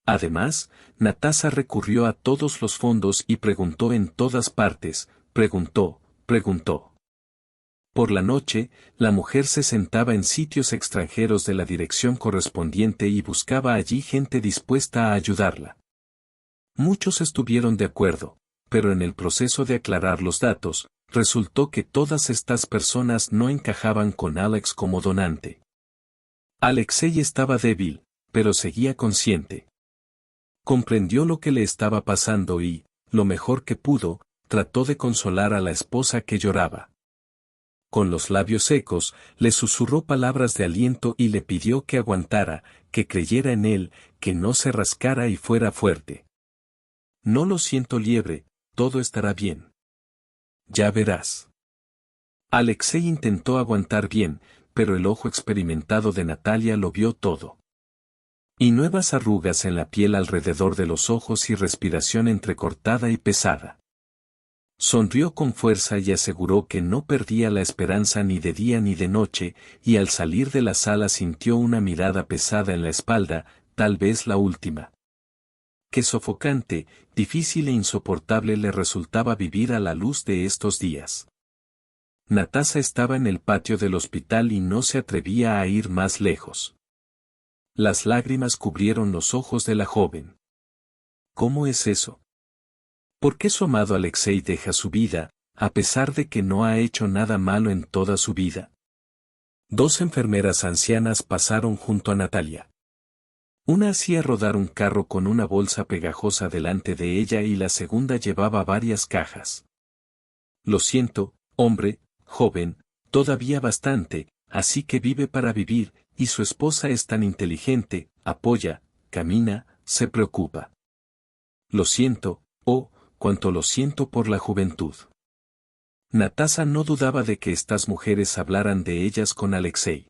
Además, Natasha recurrió a todos los fondos y preguntó en todas partes, preguntó. Por la noche, la mujer se sentaba en sitios extranjeros de la dirección correspondiente y buscaba allí gente dispuesta a ayudarla. Muchos estuvieron de acuerdo, pero en el proceso de aclarar los datos, resultó que todas estas personas no encajaban con Alex como donante. Alexei estaba débil, pero seguía consciente. Comprendió lo que le estaba pasando y, lo mejor que pudo, trató de consolar a la esposa que lloraba. Con los labios secos, le susurró palabras de aliento y le pidió que aguantara, que creyera en él, que no se rascara y fuera fuerte. No lo siento, liebre, todo estará bien. Ya verás. Alexei intentó aguantar bien, pero el ojo experimentado de Natalia lo vio todo. Y nuevas arrugas en la piel alrededor de los ojos y respiración entrecortada y pesada. Sonrió con fuerza y aseguró que no perdía la esperanza ni de día ni de noche, y al salir de la sala sintió una mirada pesada en la espalda, tal vez la última. Qué sofocante, difícil e insoportable le resultaba vivir a la luz de estos días. Natasha estaba en el patio del hospital y no se atrevía a ir más lejos. Las lágrimas cubrieron los ojos de la joven. ¿Cómo es eso? ¿Por qué su amado Alexei deja su vida, a pesar de que no ha hecho nada malo en toda su vida? 2 enfermeras ancianas pasaron junto a Natalia. Una hacía rodar un carro con una bolsa pegajosa delante de ella y la segunda llevaba varias cajas. Lo siento, hombre, joven, todavía bastante, así que vive para vivir, y su esposa es tan inteligente, apoya, camina, se preocupa. Lo siento, oh, cuánto lo siento por la juventud. Natasa no dudaba de que estas mujeres hablaran de ellas con Alexei.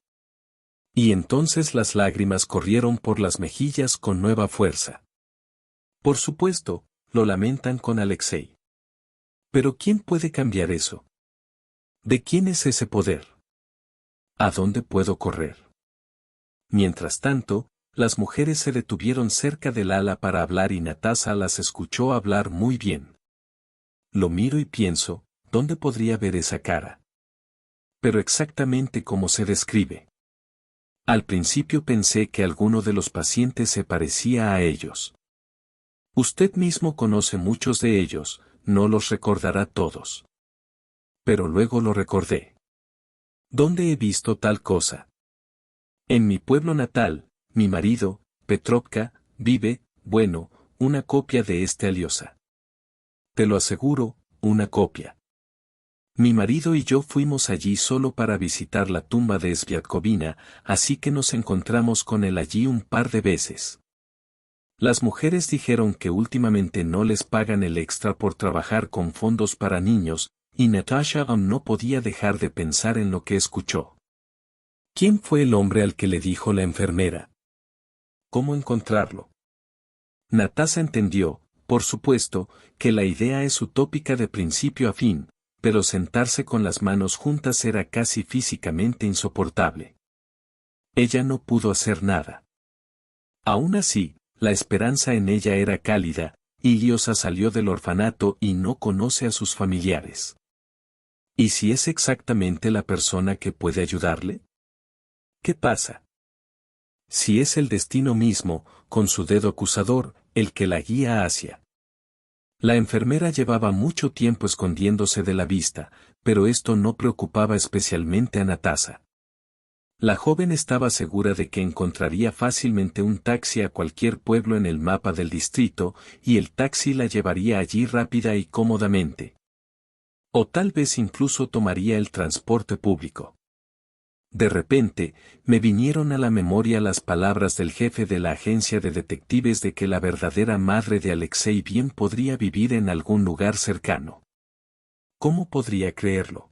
Y entonces las lágrimas corrieron por las mejillas con nueva fuerza. Por supuesto, lo lamentan con Alexei. Pero ¿quién puede cambiar eso? ¿De quién es ese poder? ¿A dónde puedo correr? Mientras tanto, las mujeres se detuvieron cerca del ala para hablar y Natasa las escuchó hablar muy bien. Lo miro y pienso, ¿dónde podría ver esa cara? Pero exactamente como se describe. Al principio pensé que alguno de los pacientes se parecía a ellos. Usted mismo conoce muchos de ellos, no los recordará todos. Pero luego lo recordé. ¿Dónde he visto tal cosa? En mi pueblo natal, mi marido, Petrovka, vive, bueno, una copia de este Aliosa. Te lo aseguro, una copia. Mi marido y yo fuimos allí solo para visitar la tumba de Sviatkovina, así que nos encontramos con él allí un par de veces. Las mujeres dijeron que últimamente no les pagan el extra por trabajar con fondos para niños, y Natasha aún no podía dejar de pensar en lo que escuchó. ¿Quién fue el hombre al que le dijo la enfermera? ¿Cómo encontrarlo? Natasa entendió, por supuesto, que la idea es utópica de principio a fin, pero sentarse con las manos juntas era casi físicamente insoportable. Ella no pudo hacer nada. Aún así, la esperanza en ella era cálida, y Liosa salió del orfanato y no conoce a sus familiares. ¿Y si es exactamente la persona que puede ayudarle? ¿Qué pasa? Si es el destino mismo, con su dedo acusador, el que la guía hacia. La enfermera llevaba mucho tiempo escondiéndose de la vista, pero esto no preocupaba especialmente a Natasa. La joven estaba segura de que encontraría fácilmente un taxi a cualquier pueblo en el mapa del distrito, y el taxi la llevaría allí rápida y cómodamente. O tal vez incluso tomaría el transporte público. De repente, me vinieron a la memoria las palabras del jefe de la agencia de detectives de que la verdadera madre de Alexei bien podría vivir en algún lugar cercano. ¿Cómo podría creerlo?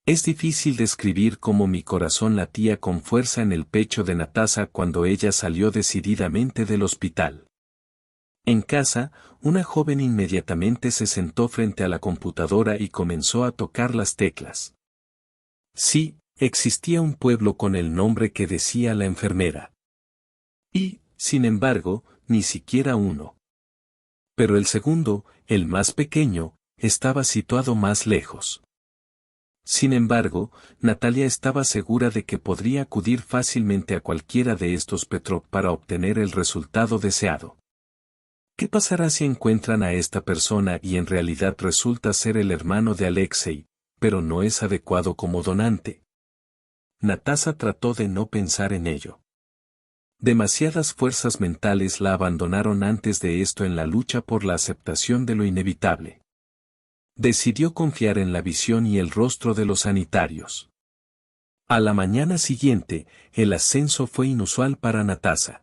Es difícil describir cómo mi corazón latía con fuerza en el pecho de Natasa cuando ella salió decididamente del hospital. En casa, una joven inmediatamente se sentó frente a la computadora y comenzó a tocar las teclas. Sí, existía un pueblo con el nombre que decía la enfermera. Y, sin embargo, ni siquiera uno. Pero el segundo, el más pequeño, estaba situado más lejos. Sin embargo, Natalia estaba segura de que podría acudir fácilmente a cualquiera de estos Petrov para obtener el resultado deseado. ¿Qué pasará si encuentran a esta persona y en realidad resulta ser el hermano de Alexei, pero no es adecuado como donante? Natasa trató de no pensar en ello. Demasiadas fuerzas mentales la abandonaron antes de esto en la lucha por la aceptación de lo inevitable. Decidió confiar en la visión y el rostro de los sanitarios. A la mañana siguiente, el ascenso fue inusual para Natasa.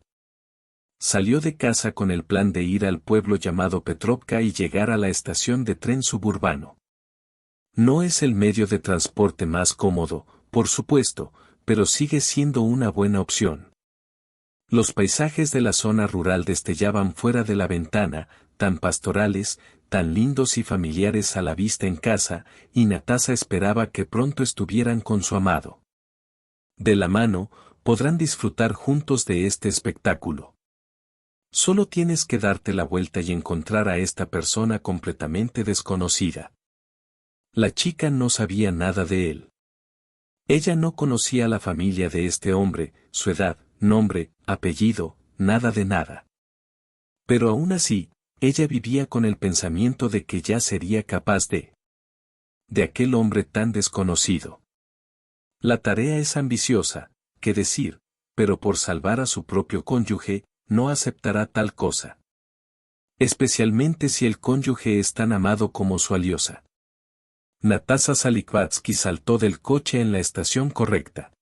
Salió de casa con el plan de ir al pueblo llamado Petrovka y llegar a la estación de tren suburbano. No es el medio de transporte más cómodo, por supuesto, pero sigue siendo una buena opción. Los paisajes de la zona rural destellaban fuera de la ventana, tan pastorales, tan lindos y familiares a la vista en casa, y Natasa esperaba que pronto estuvieran con su amado. De la mano, podrán disfrutar juntos de este espectáculo. Solo tienes que darte la vuelta y encontrar a esta persona completamente desconocida. La chica no sabía nada de él. Ella no conocía la familia de este hombre, su edad, nombre, apellido, nada de nada. Pero aún así, ella vivía con el pensamiento de que ya sería capaz de aquel hombre tan desconocido. La tarea es ambiciosa, qué decir, pero por salvar a su propio cónyuge, no aceptará tal cosa. Especialmente si el cónyuge es tan amado como su Aliosa. Natasa Salikvatsky saltó del coche en la estación correcta.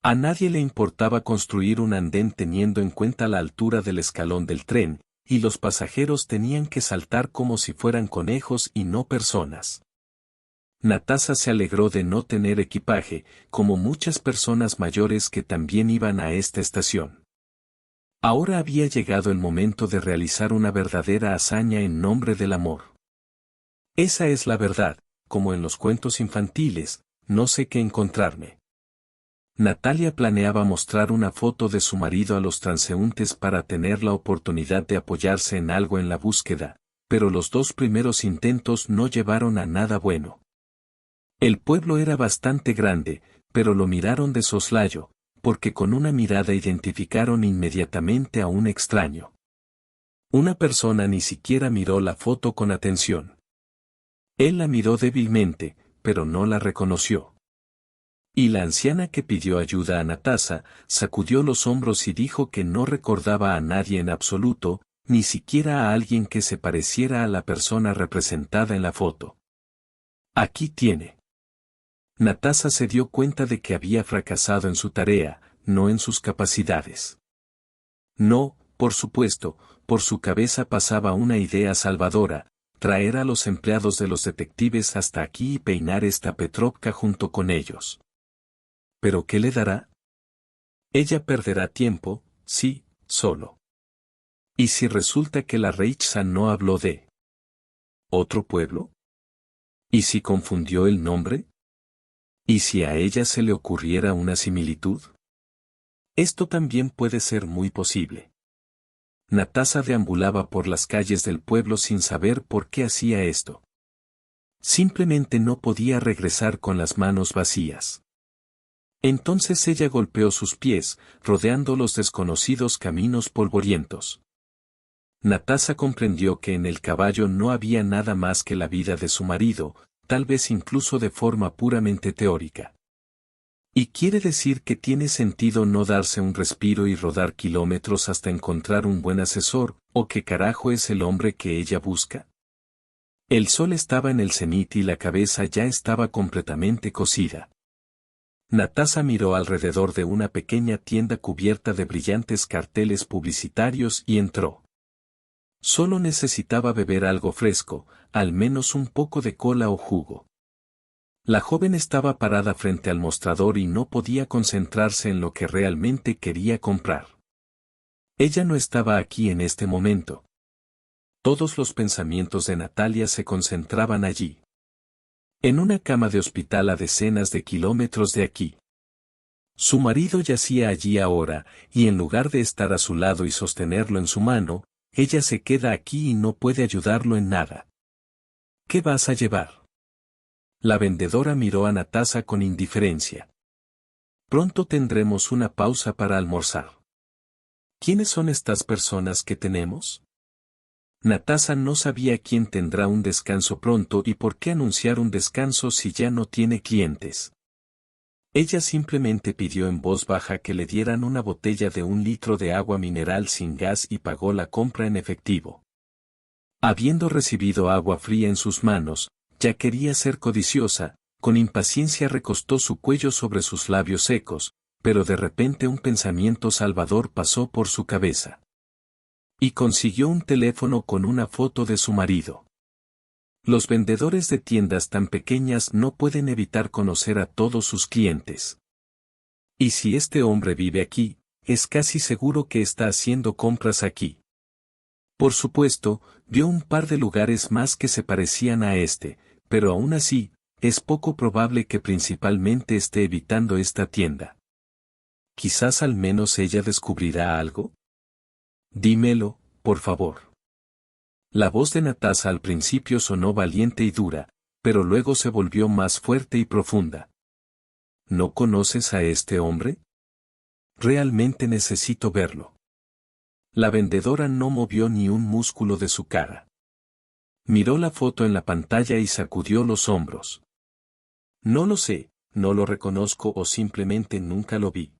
A nadie le importaba construir un andén teniendo en cuenta la altura del escalón del tren, y los pasajeros tenían que saltar como si fueran conejos y no personas. Natasa se alegró de no tener equipaje, como muchas personas mayores que también iban a esta estación. Ahora había llegado el momento de realizar una verdadera hazaña en nombre del amor. Esa es la verdad, como en los cuentos infantiles, no sé qué encontrarme. Natalia planeaba mostrar una foto de su marido a los transeúntes para tener la oportunidad de apoyarse en algo en la búsqueda, pero los 2 primeros intentos no llevaron a nada bueno. El pueblo era bastante grande, pero lo miraron de soslayo, porque con una mirada identificaron inmediatamente a un extraño. Una persona ni siquiera miró la foto con atención. Él la miró débilmente, pero no la reconoció. Y la anciana que pidió ayuda a Natasa, sacudió los hombros y dijo que no recordaba a nadie en absoluto, ni siquiera a alguien que se pareciera a la persona representada en la foto. Aquí tiene. Natasa se dio cuenta de que había fracasado en su tarea, no en sus capacidades. No, por supuesto, por su cabeza pasaba una idea salvadora: traer a los empleados de los detectives hasta aquí y peinar esta Petrovka junto con ellos. ¿Pero qué le dará? Ella perderá tiempo, sí, solo. ¿Y si resulta que la Reichsa no habló de otro pueblo? ¿Y si confundió el nombre? ¿Y si a ella se le ocurriera una similitud? Esto también puede ser muy posible. Natasa deambulaba por las calles del pueblo sin saber por qué hacía esto. Simplemente no podía regresar con las manos vacías. Entonces ella golpeó sus pies, rodeando los desconocidos caminos polvorientos. Natasa comprendió que en el caballo no había nada más que la vida de su marido, tal vez incluso de forma puramente teórica. ¿Y quiere decir que tiene sentido no darse un respiro y rodar kilómetros hasta encontrar un buen asesor, o qué carajo es el hombre que ella busca? El sol estaba en el cenit y la cabeza ya estaba completamente cocida. Natasa miró alrededor de una pequeña tienda cubierta de brillantes carteles publicitarios y entró. Solo necesitaba beber algo fresco, al menos un poco de cola o jugo. La joven estaba parada frente al mostrador y no podía concentrarse en lo que realmente quería comprar. Ella no estaba aquí en este momento. Todos los pensamientos de Natalia se concentraban allí. En una cama de hospital a decenas de kilómetros de aquí. Su marido yacía allí ahora, y en lugar de estar a su lado y sostenerlo en su mano, ella se queda aquí y no puede ayudarlo en nada. ¿Qué vas a llevar? La vendedora miró a Natasa con indiferencia. Pronto tendremos una pausa para almorzar. ¿Quiénes son estas personas que tenemos? Natasa no sabía quién tendrá un descanso pronto y por qué anunciar un descanso si ya no tiene clientes. Ella simplemente pidió en voz baja que le dieran una botella de 1 litro de agua mineral sin gas y pagó la compra en efectivo. Habiendo recibido agua fría en sus manos, ya quería ser codiciosa, con impaciencia recostó su cuello sobre sus labios secos, pero de repente un pensamiento salvador pasó por su cabeza. Y consiguió un teléfono con una foto de su marido. Los vendedores de tiendas tan pequeñas no pueden evitar conocer a todos sus clientes. Y si este hombre vive aquí, es casi seguro que está haciendo compras aquí. Por supuesto, vio un par de lugares más que se parecían a este, pero aún así, es poco probable que principalmente esté evitando esta tienda. Quizás al menos ella descubrirá algo. Dímelo, por favor. La voz de Natasa al principio sonó valiente y dura, pero luego se volvió más fuerte y profunda. ¿No conoces a este hombre? Realmente necesito verlo. La vendedora no movió ni un músculo de su cara. Miró la foto en la pantalla y sacudió los hombros. No lo sé, no lo reconozco o simplemente nunca lo vi.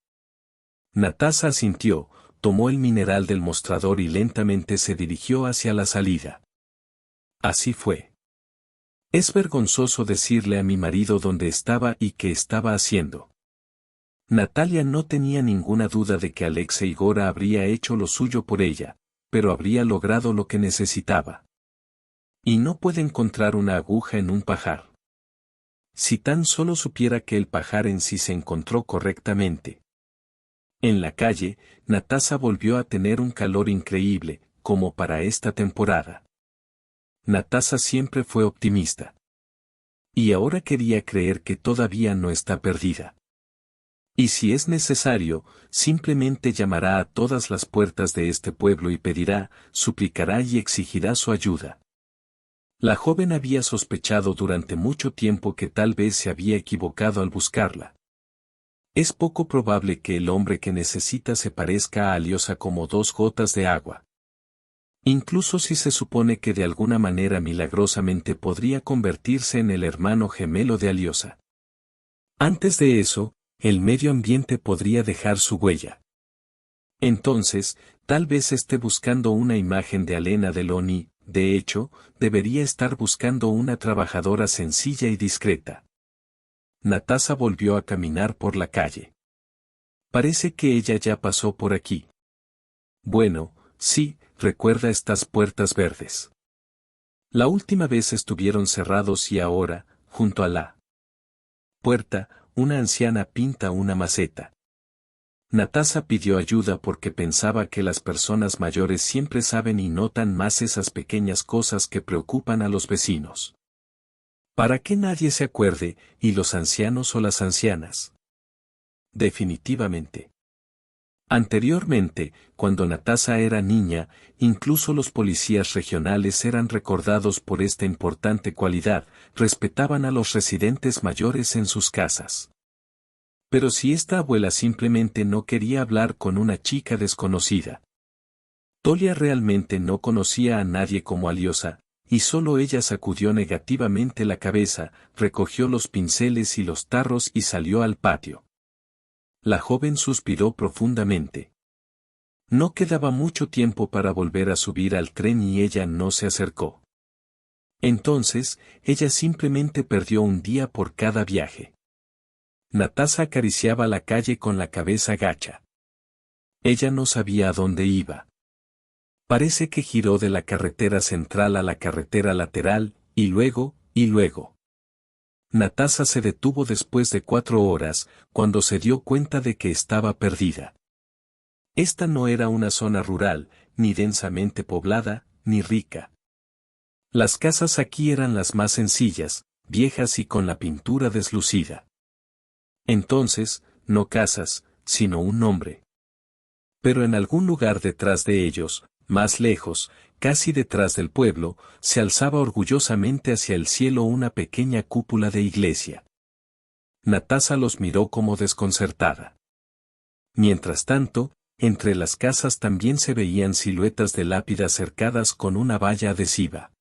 Natasa asintió, tomó el mineral del mostrador y lentamente se dirigió hacia la salida. Así fue. Es vergonzoso decirle a mi marido dónde estaba y qué estaba haciendo. Natalia no tenía ninguna duda de que Alexei Gora habría hecho lo suyo por ella, pero habría logrado lo que necesitaba. Y no puede encontrar una aguja en un pajar. Si tan solo supiera que el pajar en sí se encontró correctamente. En la calle, Natasa volvió a tener un calor increíble, como para esta temporada. Natasa siempre fue optimista. Y ahora quería creer que todavía no está perdida. Y si es necesario, simplemente llamará a todas las puertas de este pueblo y pedirá, suplicará y exigirá su ayuda. La joven había sospechado durante mucho tiempo que tal vez se había equivocado al buscarla. Es poco probable que el hombre que necesita se parezca a Aliosa como dos gotas de agua. Incluso si se supone que de alguna manera milagrosamente podría convertirse en el hermano gemelo de Aliosa. Antes de eso, el medio ambiente podría dejar su huella. Entonces, tal vez esté buscando una imagen de Alena Deloni, de hecho, debería estar buscando una trabajadora sencilla y discreta. Natasa volvió a caminar por la calle. Parece que ella ya pasó por aquí. Bueno, sí, recuerda estas puertas verdes. La última vez estuvieron cerrados y ahora, junto a la puerta, una anciana pinta una maceta. Natasa pidió ayuda porque pensaba que las personas mayores siempre saben y notan más esas pequeñas cosas que preocupan a los vecinos. Para que nadie se acuerde, y los ancianos o las ancianas. Definitivamente. Anteriormente, cuando Natasa era niña, incluso los policías regionales eran recordados por esta importante cualidad, respetaban a los residentes mayores en sus casas. Pero si esta abuela simplemente no quería hablar con una chica desconocida. Tolia realmente no conocía a nadie como Aliosa, y solo ella sacudió negativamente la cabeza, recogió los pinceles y los tarros y salió al patio. La joven suspiró profundamente. No quedaba mucho tiempo para volver a subir al tren y ella no se acercó. Entonces, ella simplemente perdió un día por cada viaje. Natasa acariciaba la calle con la cabeza gacha. Ella no sabía a dónde iba. Parece que giró de la carretera central a la carretera lateral, y luego. Natasa se detuvo después de 4 horas, cuando se dio cuenta de que estaba perdida. Esta no era una zona rural, ni densamente poblada, ni rica. Las casas aquí eran las más sencillas, viejas y con la pintura deslucida. Entonces, no casas, sino un nombre. Pero en algún lugar detrás de ellos, más lejos, casi detrás del pueblo, se alzaba orgullosamente hacia el cielo una pequeña cúpula de iglesia. Natasa los miró como desconcertada. Mientras tanto, entre las casas también se veían siluetas de lápidas cercadas con una valla adhesiva.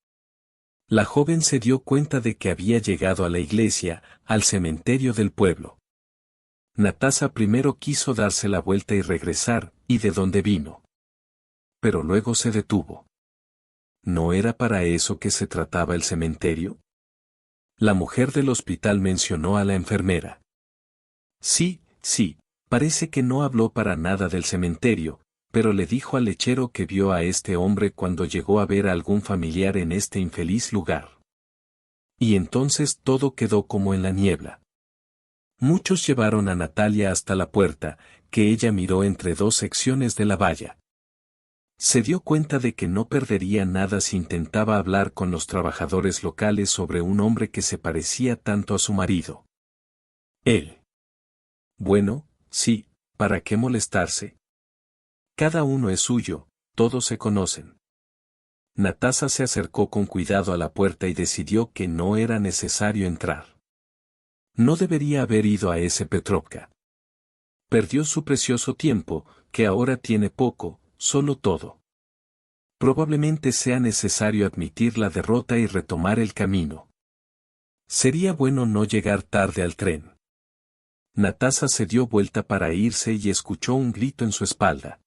La joven se dio cuenta de que había llegado a la iglesia, al cementerio del pueblo. Natasa primero quiso darse la vuelta y regresar, ¿y de dónde vino? Pero luego se detuvo. ¿No era para eso que se trataba el cementerio? La mujer del hospital mencionó a la enfermera. Sí, parece que no habló para nada del cementerio, pero le dijo al lechero que vio a este hombre cuando llegó a ver a algún familiar en este infeliz lugar. Y entonces todo quedó como en la niebla. Muchos llevaron a Natalia hasta la puerta, que ella miró entre 2 secciones de la valla. Se dio cuenta de que no perdería nada si intentaba hablar con los trabajadores locales sobre un hombre que se parecía tanto a su marido. Él. Bueno, sí, ¿para qué molestarse? Cada uno es suyo, todos se conocen. Natasa se acercó con cuidado a la puerta y decidió que no era necesario entrar. No debería haber ido a ese Petrovka. Perdió su precioso tiempo, que ahora tiene poco, solo todo. Probablemente sea necesario admitir la derrota y retomar el camino. Sería bueno no llegar tarde al tren. Natasa se dio vuelta para irse y escuchó un grito en su espalda.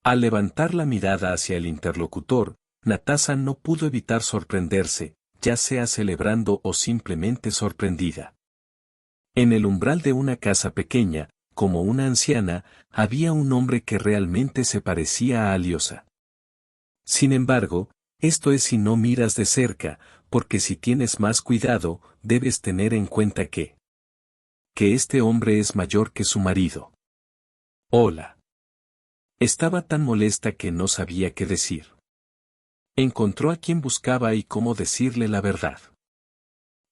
Al levantar la mirada hacia el interlocutor, Natasa no pudo evitar sorprenderse. ya sea celebrando o simplemente sorprendida. En el umbral de una casa pequeña, como una anciana, había un hombre que realmente se parecía a Alyosha. Sin embargo, esto es si no miras de cerca, porque si tienes más cuidado, debes tener en cuenta que este hombre es mayor que su marido. Hola. Estaba tan molesta que no sabía qué decir. Encontró a quien buscaba y cómo decirle la verdad.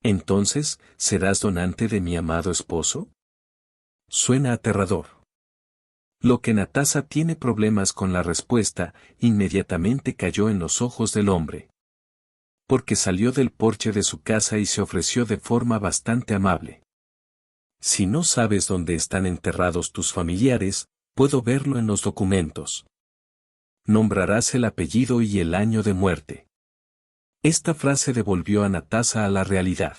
Entonces, ¿serás donante de mi amado esposo? Suena aterrador. Lo que Natasha tiene problemas con la respuesta, inmediatamente cayó en los ojos del hombre. Porque salió del porche de su casa y se ofreció de forma bastante amable. Si no sabes dónde están enterrados tus familiares, puedo verlo en los documentos. Nombrarás el apellido y el año de muerte. Esta frase devolvió a Natasha a la realidad.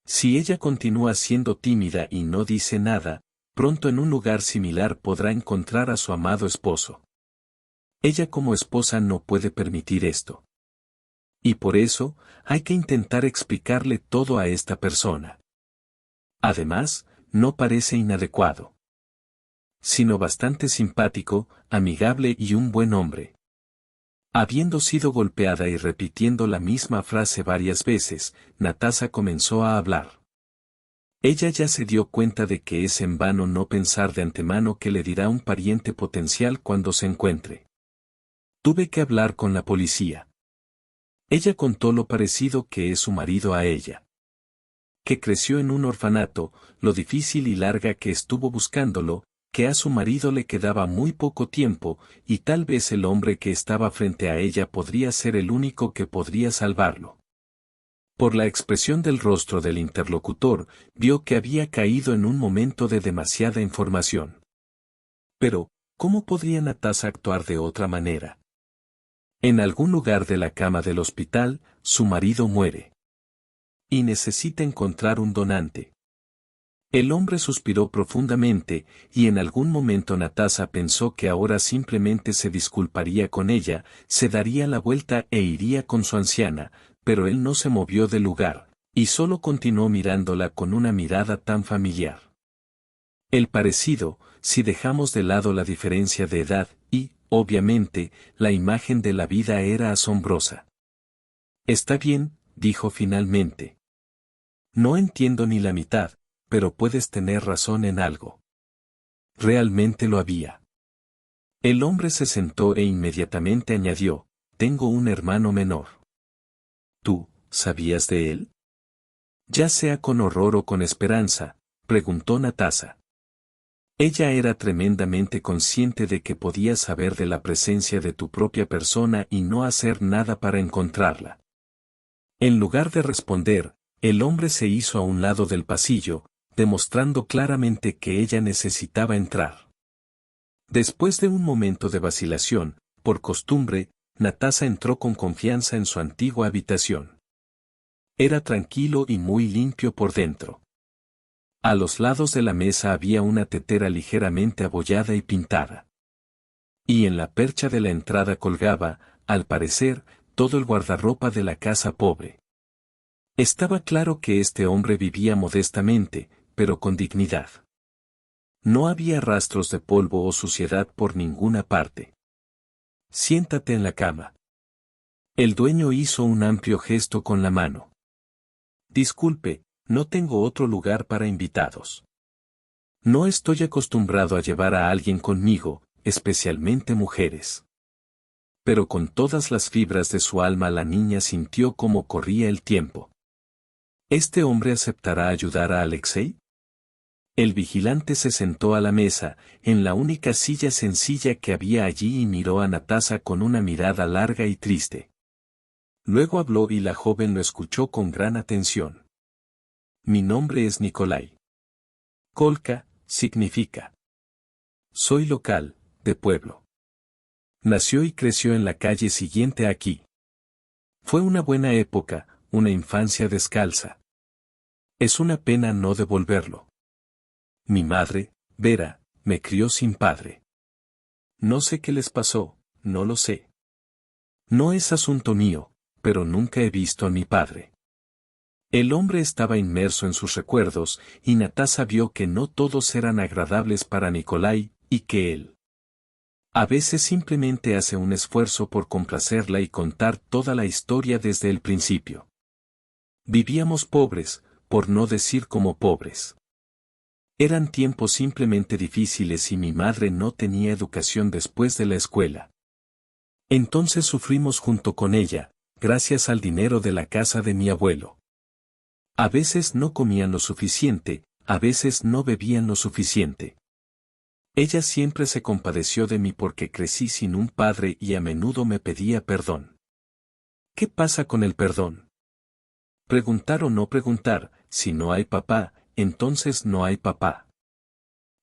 Si ella continúa siendo tímida y no dice nada, pronto en un lugar similar podrá encontrar a su amado esposo. Ella como esposa no puede permitir esto. Y por eso, hay que intentar explicarle todo a esta persona. Además, no parece inadecuado, sino bastante simpático, amigable y un buen hombre. Habiendo sido golpeada y repitiendo la misma frase varias veces, Natasha comenzó a hablar. Ella ya se dio cuenta de que es en vano no pensar de antemano que le dirá un pariente potencial cuando se encuentre. Tuve que hablar con la policía. Ella contó lo parecido que es su marido a ella. Que creció en un orfanato, lo difícil y larga que estuvo buscándolo, que a su marido le quedaba muy poco tiempo, y tal vez el hombre que estaba frente a ella podría ser el único que podría salvarlo. Por la expresión del rostro del interlocutor, vio que había caído en un momento de demasiada información. Pero, ¿cómo podría Natasha actuar de otra manera? En algún lugar de la cama del hospital, su marido muere. Y necesita encontrar un donante. El hombre suspiró profundamente, y en algún momento Natasha pensó que ahora simplemente se disculparía con ella, se daría la vuelta e iría con su anciana, pero él no se movió del lugar, y solo continuó mirándola con una mirada tan familiar. El parecido, si dejamos de lado la diferencia de edad, y, obviamente, la imagen de la vida era asombrosa. Está bien, dijo finalmente. No entiendo ni la mitad, pero puedes tener razón en algo. Realmente lo había. El hombre se sentó e inmediatamente añadió, tengo un hermano menor. ¿Tú, sabías de él? Ya sea con horror o con esperanza, preguntó Natasha. Ella era tremendamente consciente de que podías saber de la presencia de tu propia persona y no hacer nada para encontrarla. En lugar de responder, el hombre se hizo a un lado del pasillo, demostrando claramente que ella necesitaba entrar. Después de un momento de vacilación, por costumbre, Natasha entró con confianza en su antigua habitación. Era tranquilo y muy limpio por dentro. A los lados de la mesa había una tetera ligeramente abollada y pintada. Y en la percha de la entrada colgaba, al parecer, todo el guardarropa de la casa pobre. Estaba claro que este hombre vivía modestamente, pero con dignidad. No había rastros de polvo o suciedad por ninguna parte. Siéntate en la cama. El dueño hizo un amplio gesto con la mano. Disculpe, no tengo otro lugar para invitados. No estoy acostumbrado a llevar a alguien conmigo, especialmente mujeres. Pero con todas las fibras de su alma la niña sintió cómo corría el tiempo. ¿Este hombre aceptará ayudar a Alexei? El vigilante se sentó a la mesa, en la única silla sencilla que había allí y miró a Natasha con una mirada larga y triste. Luego habló y la joven lo escuchó con gran atención. Mi nombre es Nikolai. Kolka, significa. Soy local, de pueblo. Nació y creció en la calle siguiente aquí. Fue una buena época, una infancia descalza. Es una pena no devolverlo. Mi madre, Vera, me crió sin padre. No sé qué les pasó, no lo sé. No es asunto mío, pero nunca he visto a mi padre. El hombre estaba inmerso en sus recuerdos, y Natasa vio que no todos eran agradables para Nikolai, y que él a veces simplemente hace un esfuerzo por complacerla y contar toda la historia desde el principio. Vivíamos pobres, por no decir como pobres. Eran tiempos simplemente difíciles y mi madre no tenía educación después de la escuela. Entonces sufrimos junto con ella, gracias al dinero de la casa de mi abuelo. A veces no comían lo suficiente, a veces no bebían lo suficiente. Ella siempre se compadeció de mí porque crecí sin un padre y a menudo me pedía perdón. ¿Qué pasa con el perdón? Preguntar o no preguntar, si no hay papá, entonces no hay papá.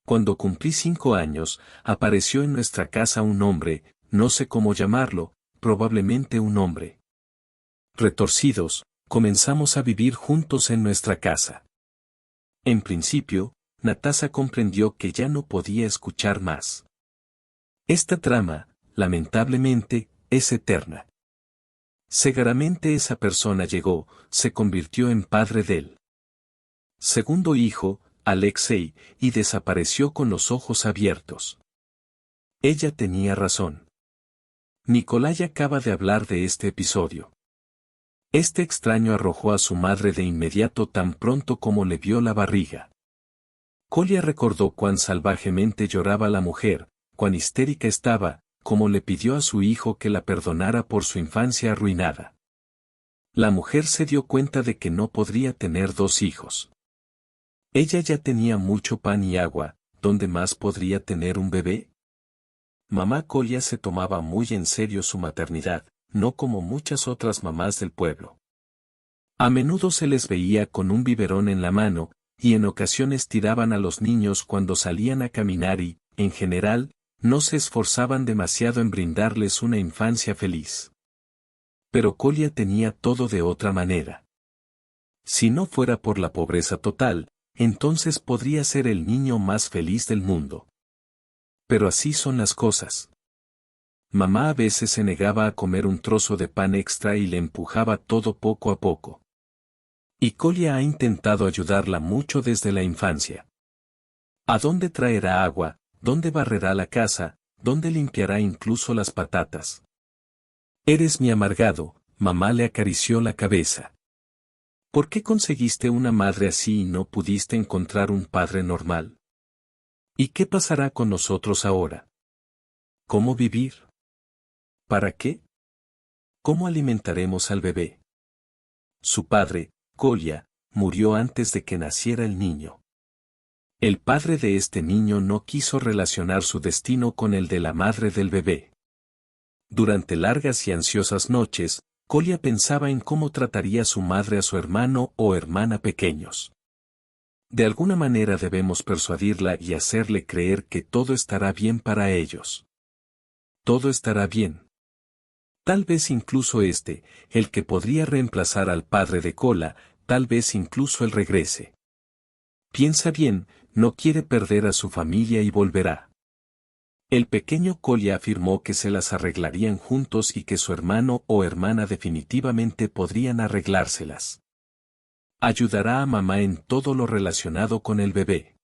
Cuando cumplí 5 años, apareció en nuestra casa un hombre, no sé cómo llamarlo, probablemente un hombre. Retorcidos, comenzamos a vivir juntos en nuestra casa. En principio, Natasa comprendió que ya no podía escuchar más. Esta trama, lamentablemente, es eterna. Seguramente esa persona llegó, se convirtió en padre del segundo hijo, Alexei, y desapareció con los ojos abiertos. Ella tenía razón. Nikolai acaba de hablar de este episodio. Este extraño arrojó a su madre de inmediato tan pronto como le vio la barriga. Kolya recordó cuán salvajemente lloraba la mujer, cuán histérica estaba, como le pidió a su hijo que la perdonara por su infancia arruinada. La mujer se dio cuenta de que no podría tener 2 hijos. Ella ya tenía mucho pan y agua, ¿dónde más podría tener un bebé? Mamá Kolya se tomaba muy en serio su maternidad, no como muchas otras mamás del pueblo. A menudo se les veía con un biberón en la mano, y en ocasiones tiraban a los niños cuando salían a caminar y, en general, no se esforzaban demasiado en brindarles una infancia feliz. Pero Kolya tenía todo de otra manera. Si no fuera por la pobreza total, entonces podría ser el niño más feliz del mundo. Pero así son las cosas. Mamá a veces se negaba a comer un trozo de pan extra y le empujaba todo poco a poco. Y Kolya ha intentado ayudarla mucho desde la infancia. ¿A dónde traerá agua? ¿Dónde barrerá la casa? ¿Dónde limpiará incluso las patatas? Eres mi amargado, mamá le acarició la cabeza. ¿Por qué conseguiste una madre así y no pudiste encontrar un padre normal? ¿Y qué pasará con nosotros ahora? ¿Cómo vivir? ¿Para qué? ¿Cómo alimentaremos al bebé? Su padre, Kolya, murió antes de que naciera el niño. El padre de este niño no quiso relacionar su destino con el de la madre del bebé. Durante largas y ansiosas noches, Kolya pensaba en cómo trataría su madre a su hermano o hermana pequeños. De alguna manera debemos persuadirla y hacerle creer que todo estará bien para ellos. Todo estará bien. Tal vez incluso el que podría reemplazar al padre de Kola, tal vez incluso él regrese. Piensa bien, no quiere perder a su familia y volverá. El pequeño Kolya afirmó que se las arreglarían juntos y que su hermano o hermana definitivamente podrían arreglárselas. Ayudará a mamá en todo lo relacionado con el bebé.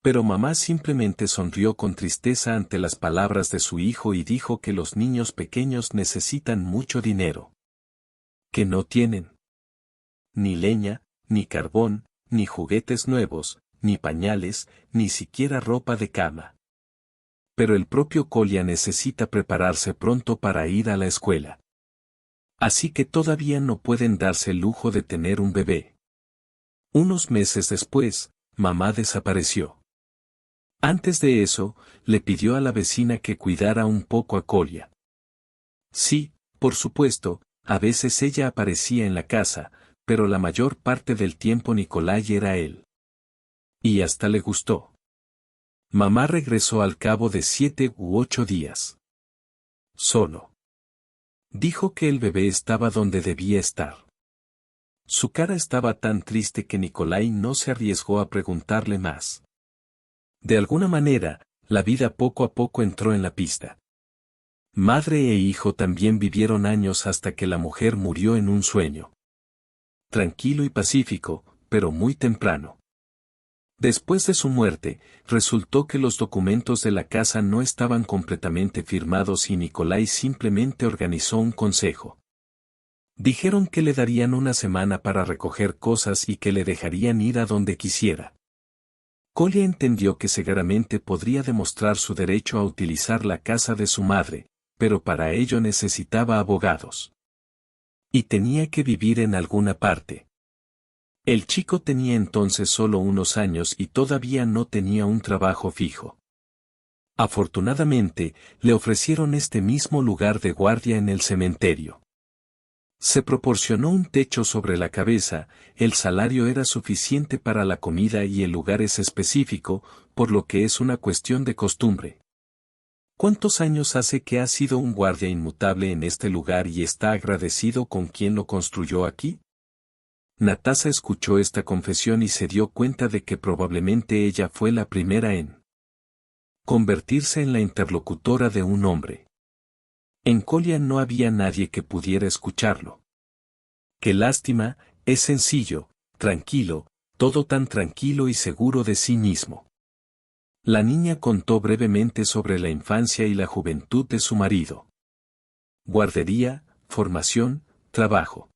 Pero mamá simplemente sonrió con tristeza ante las palabras de su hijo y dijo que los niños pequeños necesitan mucho dinero. Que no tienen ni leña, ni carbón, ni juguetes nuevos, ni pañales, ni siquiera ropa de cama. Pero el propio Kolya necesita prepararse pronto para ir a la escuela. Así que todavía no pueden darse el lujo de tener un bebé. Unos meses después, mamá desapareció. Antes de eso, le pidió a la vecina que cuidara un poco a Kolya. Sí, por supuesto, a veces ella aparecía en la casa, pero la mayor parte del tiempo Nikolai era él. Y hasta le gustó. Mamá regresó al cabo de 7 u 8 días. Solo. Dijo que el bebé estaba donde debía estar. Su cara estaba tan triste que Nikolai no se arriesgó a preguntarle más. De alguna manera, la vida poco a poco entró en la pista. Madre e hijo también vivieron años hasta que la mujer murió en un sueño. Tranquilo y pacífico, pero muy temprano. Después de su muerte, resultó que los documentos de la casa no estaban completamente firmados y Nikolai simplemente organizó un consejo. Dijeron que le darían una semana para recoger cosas y que le dejarían ir a donde quisiera. Kolya entendió que seguramente podría demostrar su derecho a utilizar la casa de su madre, pero para ello necesitaba abogados. Y tenía que vivir en alguna parte. El chico tenía entonces solo unos años y todavía no tenía un trabajo fijo. Afortunadamente, le ofrecieron este mismo lugar de guardia en el cementerio. Se proporcionó un techo sobre la cabeza, el salario era suficiente para la comida y el lugar es específico, por lo que es una cuestión de costumbre. ¿Cuántos años hace que ha sido un guardia inmutable en este lugar y está agradecido con quien lo construyó aquí? Natasa escuchó esta confesión y se dio cuenta de que probablemente ella fue la primera en convertirse en la interlocutora de un hombre. En Kolya no había nadie que pudiera escucharlo. Qué lástima, es sencillo, tranquilo, todo tan tranquilo y seguro de sí mismo. La niña contó brevemente sobre la infancia y la juventud de su marido. Guardería, formación, trabajo.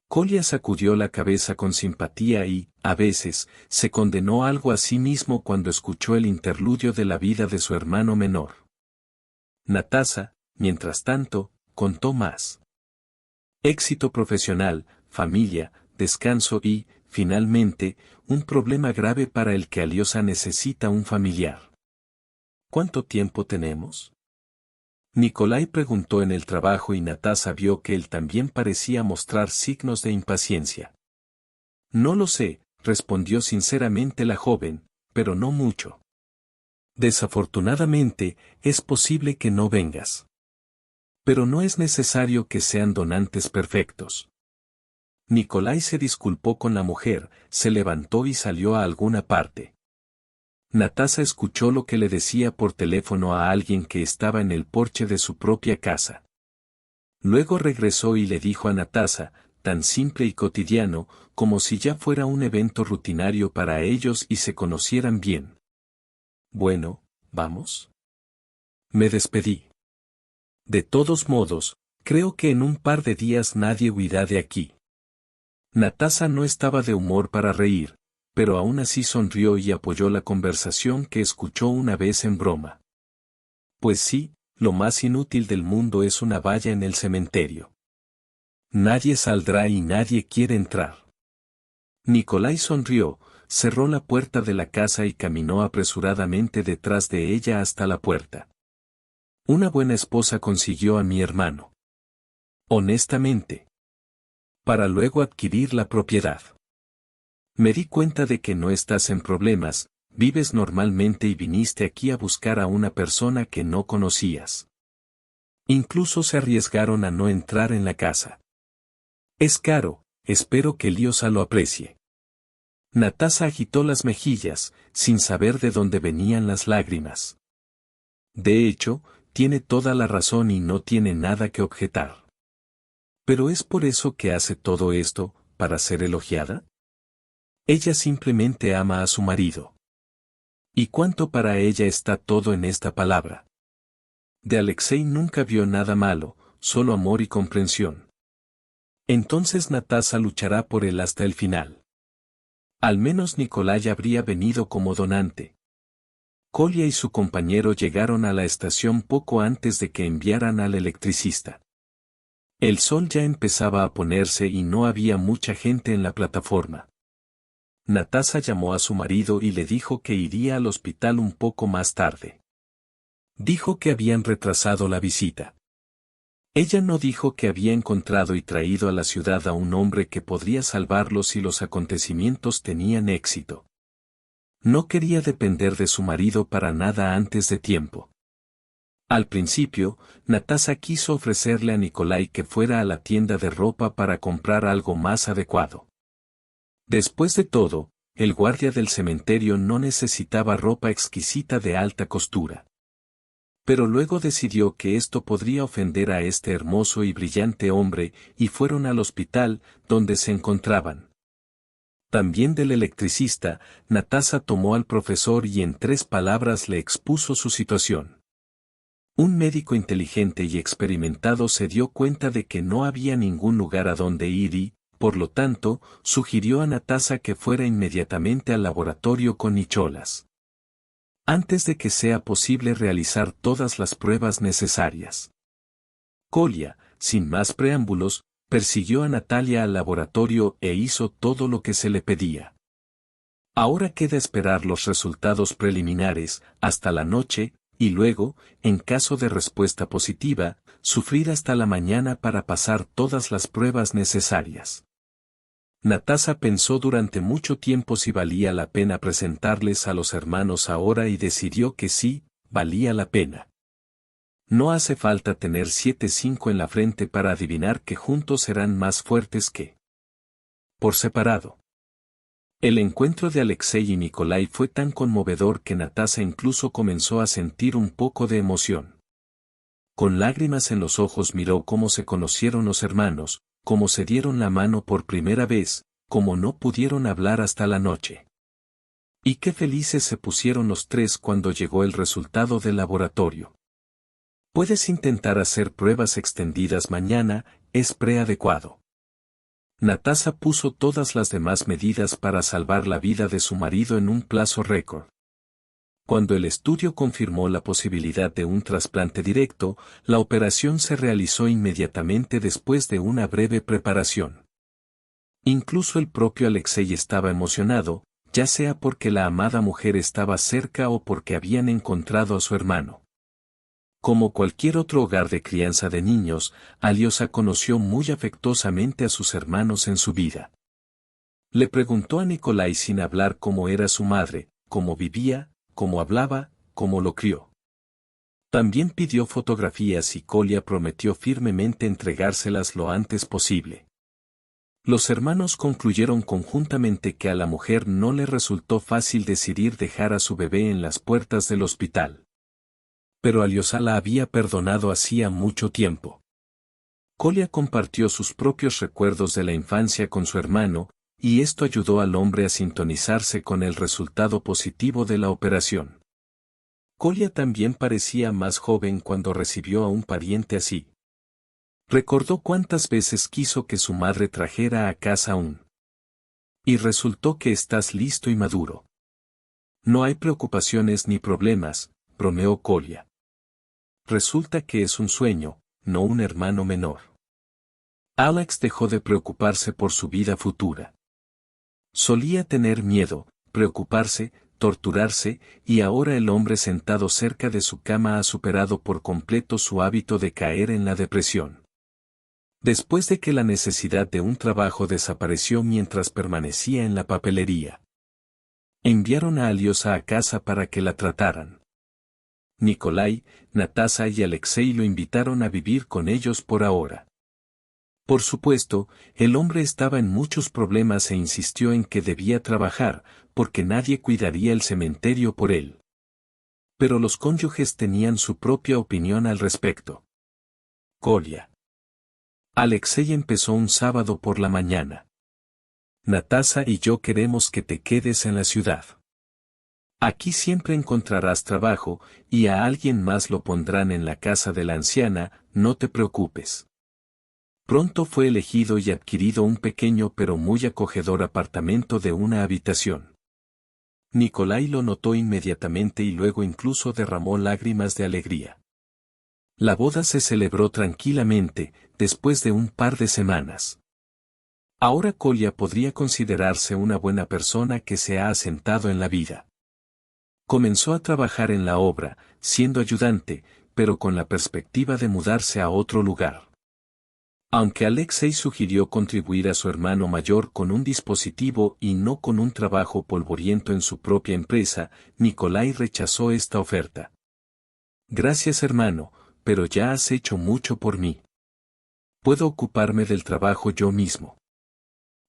Kolya sacudió la cabeza con simpatía y, a veces, se condenó algo a sí mismo cuando escuchó el interludio de la vida de su hermano menor. Natasa, mientras tanto, contó más. Éxito profesional, familia, descanso y, finalmente, un problema grave para el que Aliosa necesita un familiar. ¿Cuánto tiempo tenemos? Nikolai preguntó en el trabajo y Natasa vio que él también parecía mostrar signos de impaciencia. No lo sé, respondió sinceramente la joven, pero no mucho. Desafortunadamente, es posible que no vengas. Pero no es necesario que sean donantes perfectos. Nikolai se disculpó con la mujer, se levantó y salió a alguna parte. Natasa escuchó lo que le decía por teléfono a alguien que estaba en el porche de su propia casa. Luego regresó y le dijo a Natasa, tan simple y cotidiano, como si ya fuera un evento rutinario para ellos y se conocieran bien. Bueno, ¿vamos? Me despedí. De todos modos, creo que en un par de días nadie huirá de aquí. Natasa no estaba de humor para reír, pero aún así sonrió y apoyó la conversación que escuchó una vez en broma. Pues sí, lo más inútil del mundo es una valla en el cementerio. Nadie saldrá y nadie quiere entrar. Nikolai sonrió, cerró la puerta de la casa y caminó apresuradamente detrás de ella hasta la puerta. Una buena esposa consiguió a mi hermano. Honestamente. Para luego adquirir la propiedad. Me di cuenta de que no estás en problemas, vives normalmente y viniste aquí a buscar a una persona que no conocías. Incluso se arriesgaron a no entrar en la casa. Es caro, espero que Liosa lo aprecie. Natasa agitó las mejillas, sin saber de dónde venían las lágrimas. De hecho, tiene toda la razón y no tiene nada que objetar. ¿Pero es por eso que hace todo esto, para ser elogiada? Ella simplemente ama a su marido. ¿Y cuánto para ella está todo en esta palabra? De Alexei nunca vio nada malo, solo amor y comprensión. Entonces Natasa luchará por él hasta el final. Al menos Nikolai habría venido como donante. Kolya y su compañero llegaron a la estación poco antes de que enviaran al electricista. El sol ya empezaba a ponerse y no había mucha gente en la plataforma. Natasa llamó a su marido y le dijo que iría al hospital un poco más tarde. Dijo que habían retrasado la visita. Ella no dijo que había encontrado y traído a la ciudad a un hombre que podría salvarlos si los acontecimientos tenían éxito. No quería depender de su marido para nada antes de tiempo. Al principio, Natasa quiso ofrecerle a Nikolai que fuera a la tienda de ropa para comprar algo más adecuado. Después de todo, el guardia del cementerio no necesitaba ropa exquisita de alta costura. Pero luego decidió que esto podría ofender a este hermoso y brillante hombre, y fueron al hospital, donde se encontraban. También del electricista, Natasha tomó al profesor y en 3 palabras le expuso su situación. Un médico inteligente y experimentado se dio cuenta de que no había ningún lugar a donde ir y, por lo tanto, sugirió a Natasha que fuera inmediatamente al laboratorio con Nicholas, antes de que sea posible realizar todas las pruebas necesarias. Kolya, sin más preámbulos, persiguió a Natalia al laboratorio e hizo todo lo que se le pedía. Ahora queda esperar los resultados preliminares, hasta la noche, y luego, en caso de respuesta positiva, sufrir hasta la mañana para pasar todas las pruebas necesarias. Natasha pensó durante mucho tiempo si valía la pena presentarles a los hermanos ahora y decidió que sí, valía la pena. No hace falta tener 7-5 en la frente para adivinar que juntos serán más fuertes que por separado. El encuentro de Alexei y Nikolai fue tan conmovedor que Natasha incluso comenzó a sentir un poco de emoción. Con lágrimas en los ojos miró cómo se conocieron los hermanos, cómo se dieron la mano por primera vez, cómo no pudieron hablar hasta la noche. Y qué felices se pusieron los 3 cuando llegó el resultado del laboratorio. Puedes intentar hacer pruebas extendidas mañana, es preadecuado. Natasha puso todas las demás medidas para salvar la vida de su marido en un plazo récord. Cuando el estudio confirmó la posibilidad de un trasplante directo, la operación se realizó inmediatamente después de una breve preparación. Incluso el propio Alexei estaba emocionado, ya sea porque la amada mujer estaba cerca o porque habían encontrado a su hermano. Como cualquier otro hogar de crianza de niños, Alyosha conoció muy afectuosamente a sus hermanos en su vida. Le preguntó a Nikolai sin hablar cómo era su madre, cómo vivía, cómo hablaba, cómo lo crió. También pidió fotografías y Kolya prometió firmemente entregárselas lo antes posible. Los hermanos concluyeron conjuntamente que a la mujer no le resultó fácil decidir dejar a su bebé en las puertas del hospital. Pero Alyosha la había perdonado hacía mucho tiempo. Kolya compartió sus propios recuerdos de la infancia con su hermano, y esto ayudó al hombre a sintonizarse con el resultado positivo de la operación. Kolya también parecía más joven cuando recibió a un pariente así. Recordó cuántas veces quiso que su madre trajera a casa un. Y resultó que estás listo y maduro. No hay preocupaciones ni problemas, bromeó Kolya. Resulta que es un sueño, no un hermano menor. Alex dejó de preocuparse por su vida futura. Solía tener miedo, preocuparse, torturarse, y ahora el hombre sentado cerca de su cama ha superado por completo su hábito de caer en la depresión. Después de que la necesidad de un trabajo desapareció mientras permanecía en la papelería. Enviaron a Alyosha a casa para que la trataran. Nikolai, Natasha y Alexei lo invitaron a vivir con ellos por ahora. Por supuesto, el hombre estaba en muchos problemas e insistió en que debía trabajar, porque nadie cuidaría el cementerio por él. Pero los cónyuges tenían su propia opinión al respecto. Kolya. Alexei empezó un sábado por la mañana. Natasha y yo queremos que te quedes en la ciudad. Aquí siempre encontrarás trabajo, y a alguien más lo pondrán en la casa de la anciana, no te preocupes. Pronto fue elegido y adquirido un pequeño pero muy acogedor apartamento de una habitación. Nikolai lo notó inmediatamente y luego incluso derramó lágrimas de alegría. La boda se celebró tranquilamente, después de un par de semanas. Ahora Kolya podría considerarse una buena persona que se ha asentado en la vida. Comenzó a trabajar en la obra, siendo ayudante, pero con la perspectiva de mudarse a otro lugar. Aunque Alexei sugirió contribuir a su hermano mayor con un dispositivo y no con un trabajo polvoriento en su propia empresa, Nikolai rechazó esta oferta. Gracias hermano, pero ya has hecho mucho por mí. Puedo ocuparme del trabajo yo mismo.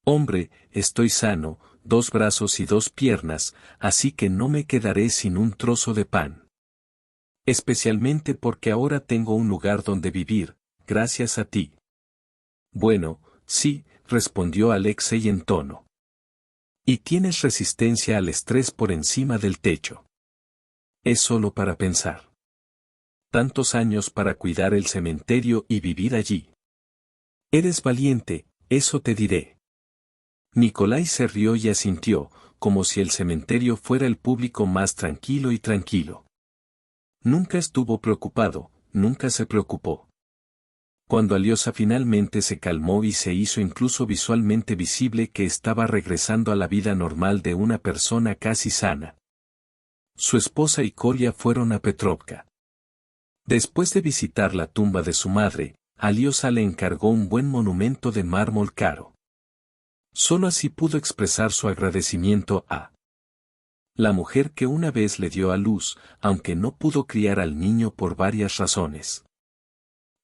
Hombre, estoy sano, 2 brazos y 2 piernas, así que no me quedaré sin un trozo de pan. Especialmente porque ahora tengo un lugar donde vivir, gracias a ti. Bueno, sí, respondió Alexei en tono. Y tienes resistencia al estrés por encima del techo. Es solo para pensar. Tantos años para cuidar el cementerio y vivir allí. Eres valiente, eso te diré. Nikolai se rió y asintió, como si el cementerio fuera el público más tranquilo y tranquilo. Nunca estuvo preocupado, nunca se preocupó. Cuando Alyosha finalmente se calmó y se hizo incluso visualmente visible que estaba regresando a la vida normal de una persona casi sana. Su esposa y Kolya fueron a Petrovka. Después de visitar la tumba de su madre, Alyosha le encargó un buen monumento de mármol caro. Solo así pudo expresar su agradecimiento a la mujer que una vez le dio a luz, aunque no pudo criar al niño por varias razones.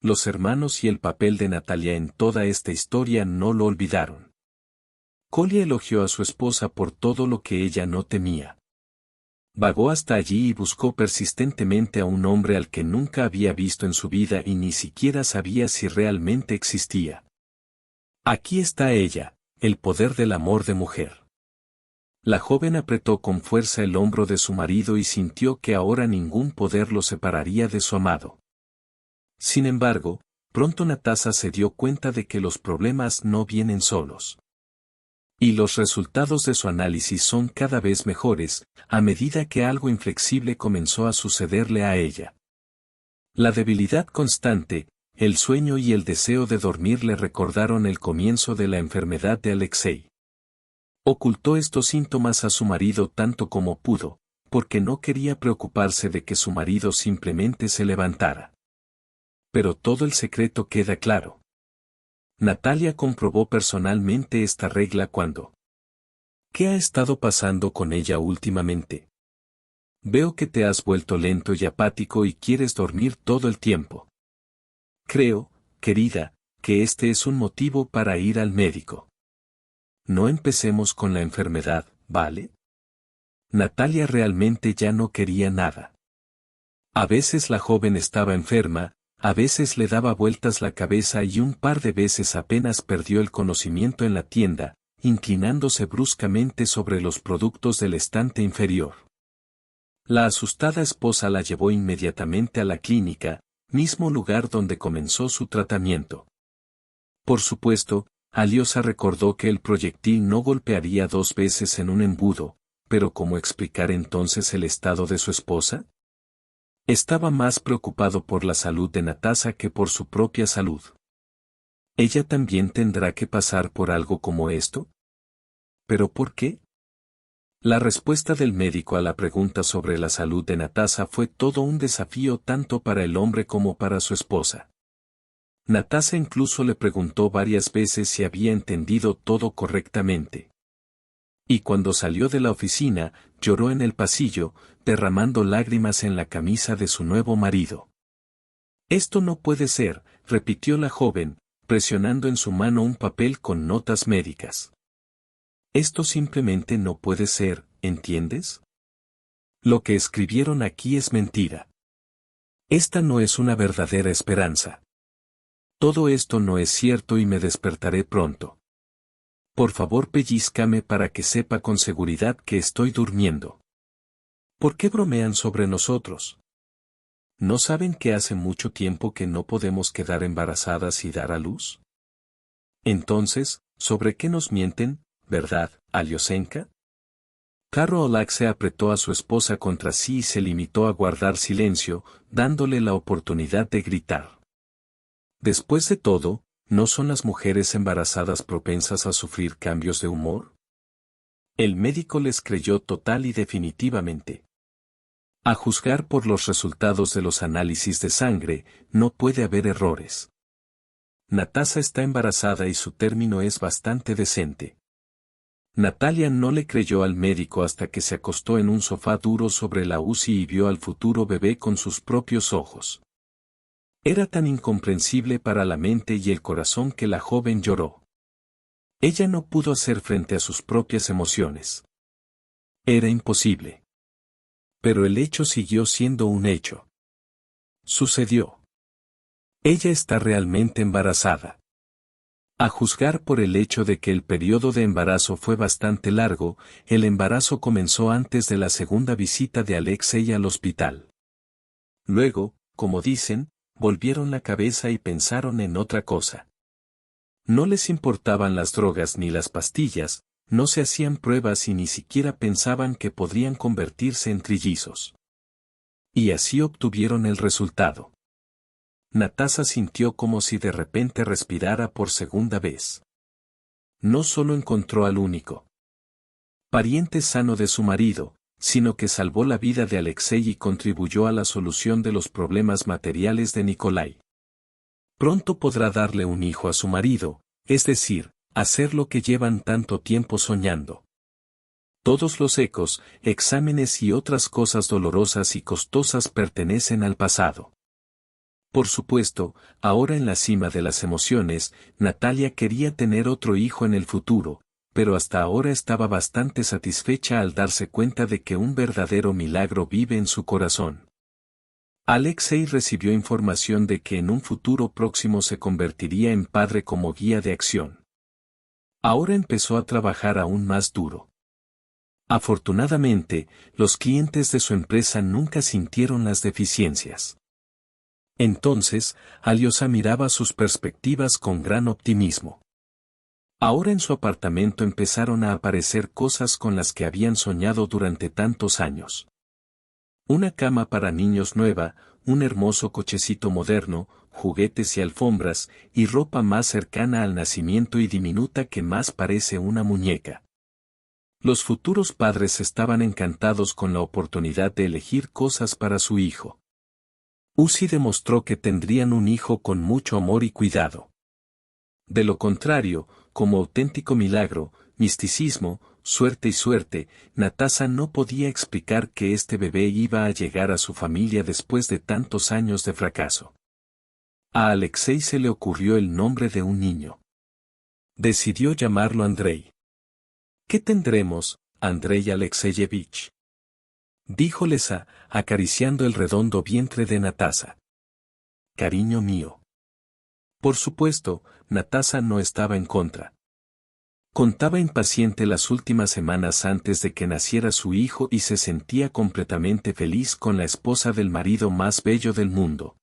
Los hermanos y el papel de Natalia en toda esta historia no lo olvidaron. Kolya elogió a su esposa por todo lo que ella no temía. Vagó hasta allí y buscó persistentemente a un hombre al que nunca había visto en su vida y ni siquiera sabía si realmente existía. Aquí está ella, el poder del amor de mujer. La joven apretó con fuerza el hombro de su marido y sintió que ahora ningún poder lo separaría de su amado. Sin embargo, pronto Natasha se dio cuenta de que los problemas no vienen solos. Y los resultados de su análisis son cada vez mejores, a medida que algo inflexible comenzó a sucederle a ella. La debilidad constante, el sueño y el deseo de dormir le recordaron el comienzo de la enfermedad de Alexei. Ocultó estos síntomas a su marido tanto como pudo, porque no quería preocuparse de que su marido simplemente se levantara. Pero todo el secreto queda claro. Natalia comprobó personalmente esta regla cuando. ¿Qué ha estado pasando con ella últimamente? Veo que te has vuelto lento y apático y quieres dormir todo el tiempo. Creo, querida, que este es un motivo para ir al médico. No empecemos con la enfermedad, ¿vale? Natalia realmente ya no quería nada. A veces la joven estaba enferma, a veces le daba vueltas la cabeza y un par de veces apenas perdió el conocimiento en la tienda, inclinándose bruscamente sobre los productos del estante inferior. La asustada esposa la llevó inmediatamente a la clínica, mismo lugar donde comenzó su tratamiento. Por supuesto, Alyosha recordó que el proyectil no golpearía 2 veces en un embudo, pero ¿cómo explicar entonces el estado de su esposa? Estaba más preocupado por la salud de Natasha que por su propia salud. ¿Ella también tendrá que pasar por algo como esto? ¿Pero por qué? La respuesta del médico a la pregunta sobre la salud de Natasha fue todo un desafío tanto para el hombre como para su esposa. Natasha incluso le preguntó varias veces si había entendido todo correctamente. Y cuando salió de la oficina, lloró en el pasillo, derramando lágrimas en la camisa de su nuevo marido. Esto no puede ser, repitió la joven, presionando en su mano un papel con notas médicas. Esto simplemente no puede ser, ¿entiendes? Lo que escribieron aquí es mentira. Esta no es una verdadera esperanza. Todo esto no es cierto y me despertaré pronto. Por favor pellízcame para que sepa con seguridad que estoy durmiendo. ¿Por qué bromean sobre nosotros? ¿No saben que hace mucho tiempo que no podemos quedar embarazadas y dar a luz? Entonces, ¿sobre qué nos mienten, verdad, Alyoshenka? Karo Olak se apretó a su esposa contra sí y se limitó a guardar silencio, dándole la oportunidad de gritar. Después de todo, ¿no son las mujeres embarazadas propensas a sufrir cambios de humor? El médico les creyó total y definitivamente. A juzgar por los resultados de los análisis de sangre, no puede haber errores. Natasha está embarazada y su término es bastante decente. Natalia no le creyó al médico hasta que se acostó en un sofá duro sobre la UCI y vio al futuro bebé con sus propios ojos. Era tan incomprensible para la mente y el corazón que la joven lloró. Ella no pudo hacer frente a sus propias emociones. Era imposible. Pero el hecho siguió siendo un hecho. Sucedió. Ella está realmente embarazada. A juzgar por el hecho de que el periodo de embarazo fue bastante largo, el embarazo comenzó antes de la segunda visita de Alexei al hospital. Luego, como dicen, volvieron la cabeza y pensaron en otra cosa. No les importaban las drogas ni las pastillas, no se hacían pruebas y ni siquiera pensaban que podrían convertirse en trillizos. Y así obtuvieron el resultado. Natasha sintió como si de repente respirara por segunda vez. No solo encontró al único pariente sano de su marido, sino que salvó la vida de Alexei y contribuyó a la solución de los problemas materiales de Nikolai. Pronto podrá darle un hijo a su marido, es decir, hacer lo que llevan tanto tiempo soñando. Todos los ecos, exámenes y otras cosas dolorosas y costosas pertenecen al pasado. Por supuesto, ahora en la cima de las emociones, Natalia quería tener otro hijo en el futuro, pero hasta ahora estaba bastante satisfecha al darse cuenta de que un verdadero milagro vive en su corazón. Alexei recibió información de que en un futuro próximo se convertiría en padre como guía de acción. Ahora empezó a trabajar aún más duro. Afortunadamente, los clientes de su empresa nunca sintieron las deficiencias. Entonces, Alyosha miraba sus perspectivas con gran optimismo. Ahora en su apartamento empezaron a aparecer cosas con las que habían soñado durante tantos años. Una cama para niños nueva, un hermoso cochecito moderno, juguetes y alfombras, y ropa más cercana al nacimiento y diminuta que más parece una muñeca. Los futuros padres estaban encantados con la oportunidad de elegir cosas para su hijo. Uzi demostró que tendrían un hijo con mucho amor y cuidado. De lo contrario, como auténtico milagro, misticismo, suerte, Natasha no podía explicar que este bebé iba a llegar a su familia después de tantos años de fracaso. A Alexei se le ocurrió el nombre de un niño. Decidió llamarlo Andrei. ¿Qué tendremos, Andrei Alexeyevich?, dijo Lesa, acariciando el redondo vientre de Natasha. Cariño mío. Por supuesto, Natasha no estaba en contra. Contaba impaciente las últimas semanas antes de que naciera su hijo y se sentía completamente feliz con la esposa del marido más bello del mundo.